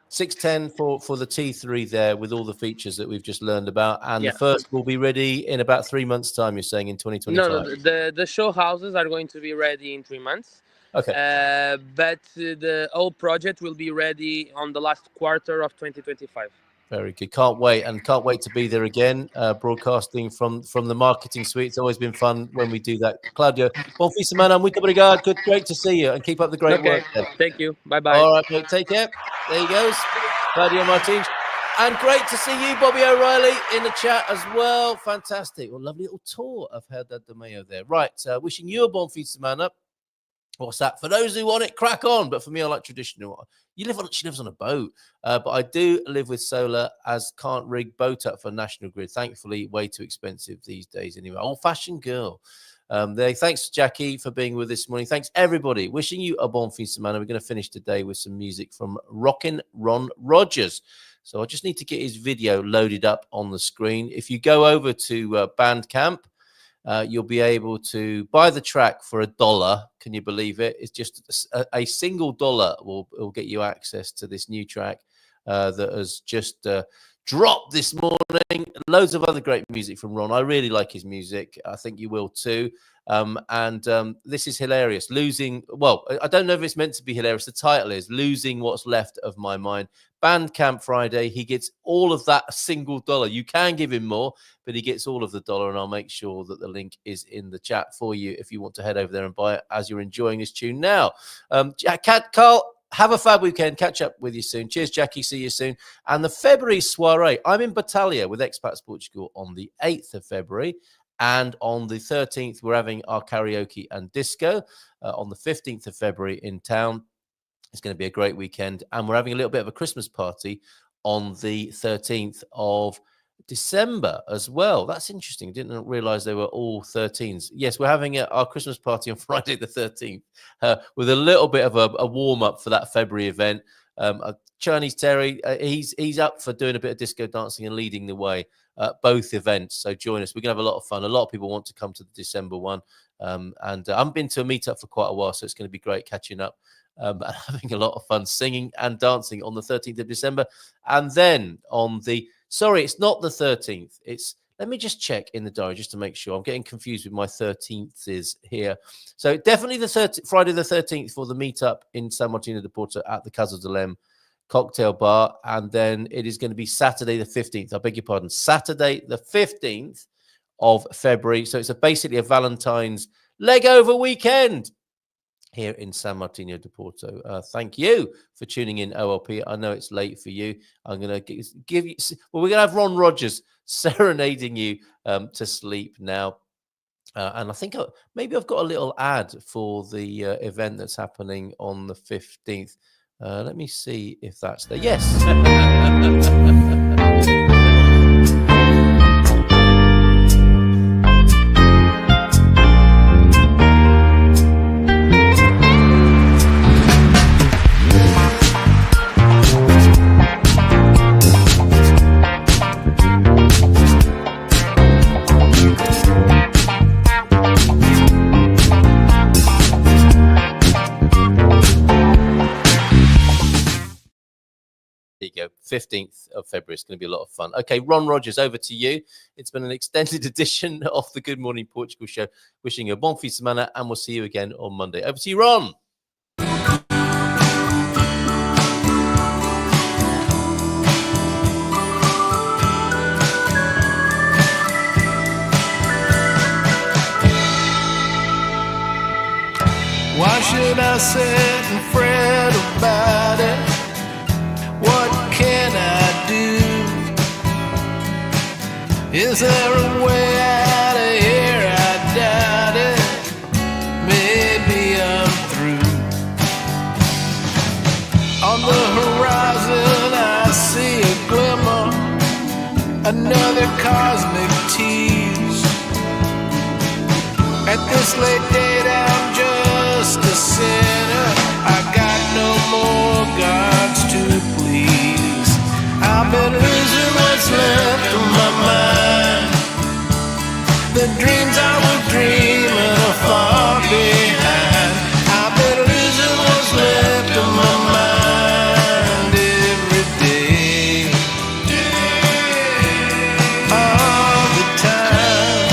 610 for the T3 there, with all the features that we've just learned about, and Yeah. the first will be ready in about 3 months' time. You're saying in 2025? No, the show houses are going to be ready in 3 months. Okay. But the whole project will be ready on the last quarter of 2025. Very good. Can't wait, and can't wait to be there again, broadcasting from the marketing suite. It's always been fun when we do that. Claudio, bom fim de semana, muito obrigado. Good, great to see you, and keep up the great work. Thank you. Bye-bye. All right, mate, take care. There he goes, Claudio Martins. And great to see you, Bobby O'Reilly, in the chat as well. Fantastic. Well, lovely little tour of Herdad de Mayo there. Right, wishing you a bom fim de semana. What's that? For those who want it, crack on. But for me, I like traditional. She lives on a boat. But I do live with solar, as can't rig boat up for National Grid. Thankfully, way too expensive these days anyway. Old-fashioned girl. Thanks, Jackie, for being with us this morning. Thanks, everybody. Wishing you a bon fin semana. We're going to finish today with some music from Rockin' Ron Rogers. So I just need to get his video loaded up on the screen. If you go over to Bandcamp, you'll be able to buy the track for $1. Can you believe it? It's just a single dollar will get you access to this new track that has just dropped this morning. Loads of other great music from Ron. I really like his music. I think you will too. This is hilarious. I don't know if it's meant to be hilarious. The title is Losing What's Left of My Mind. Bandcamp Friday. He gets all of that single dollar. You can give him more, but he gets all of the dollar, and I'll make sure that the link is in the chat for you if you want to head over there and buy it as you're enjoying this tune now. Carl, have a fab weekend. Catch up with you soon. Cheers, Jackie. See you soon. And the February soiree, I'm in Batalha with Expats Portugal on the 8th of February. And on the 13th, we're having our karaoke and disco. On the 15th of February in town. It's going to be a great weekend. And we're having a little bit of a Christmas party on the 13th of December as well. That's interesting. Didn't realize they were all 13s. Yes, we're having our Christmas party on Friday the 13th with a little bit of a warm-up for that February event. Chinese Terry, he's up for doing a bit of disco dancing and leading the way at both events. So join us. We're going to have a lot of fun. A lot of people want to come to the December one. I haven't been to a meetup for quite a while, so it's going to be great catching up. And having a lot of fun singing and dancing on the 13th of December. And then on it's not the 13th. Let me just check in the diary just to make sure. I'm getting confused with my 13th is here. So definitely Friday the 13th for the meetup in San Martino de Porto at the Casa de Lem cocktail bar. And then it is going to be Saturday the 15th. I beg your pardon. Saturday the 15th of February. So it's basically a Valentine's leg over weekend here in San Martino de Porto. Thank you for tuning in, OLP. I know it's late for you. I'm going to give you... Well, we're going to have Ron Rogers serenading you to sleep now. And I think maybe I've got a little ad for the event that's happening on the 15th. Let me see if that's there. Yes. you go. 15th of February. It's going to be a lot of fun. Okay, Ron Rogers, over to you. It's been an extended edition of the Good Morning Portugal show. Wishing you a bon fin de semana, and we'll see you again on Monday. Over to you, Ron. Why should I sit and fret about it? What can I do? Is there a way out of here? I doubt it. Maybe I'm through. On the horizon I see a glimmer, another cosmic tease. At this late date I'm just a sinner. I got no more gods to please. I've been losing what's left of my mind. The dreams I was dreaming are far behind. I've been losing what's left of my mind every day, all the time.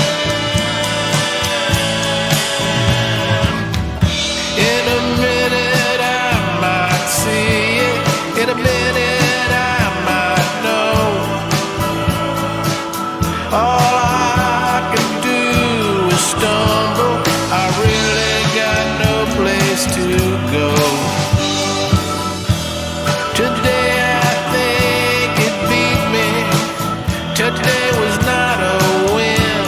In a minute I might see it. In a minute I might know. All I can do is stumble. I really got no place to go. Today I think it beat me. Today was not a win.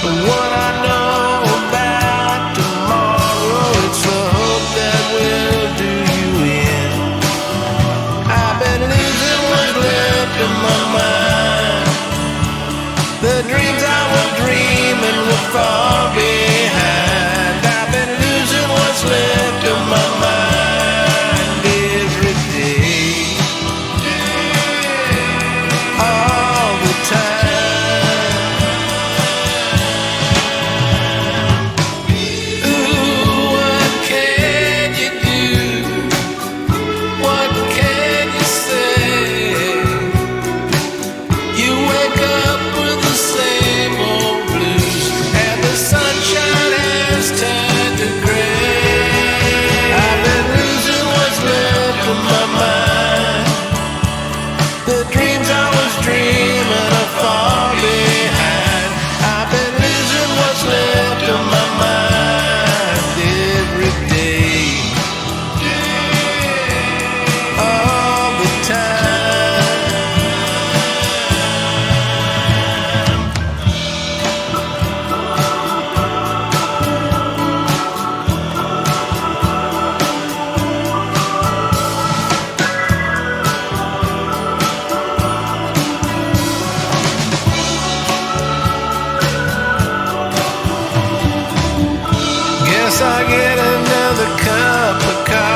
But what I know about tomorrow, it's the hope that will do you in. I've been losing what's left of my mind. The dreams I was dreaming were far behind. I've been losing what's left of my mind every day, all the time. Ooh, what can you do? What can you say? You wake up with the same old blues, and the sunshine has turned to gray. I've been losing what's left of my mind. The dreams I was dreaming are far behind. I've been losing what's left of my mind every day, all the time. Guess I get another cup of coffee.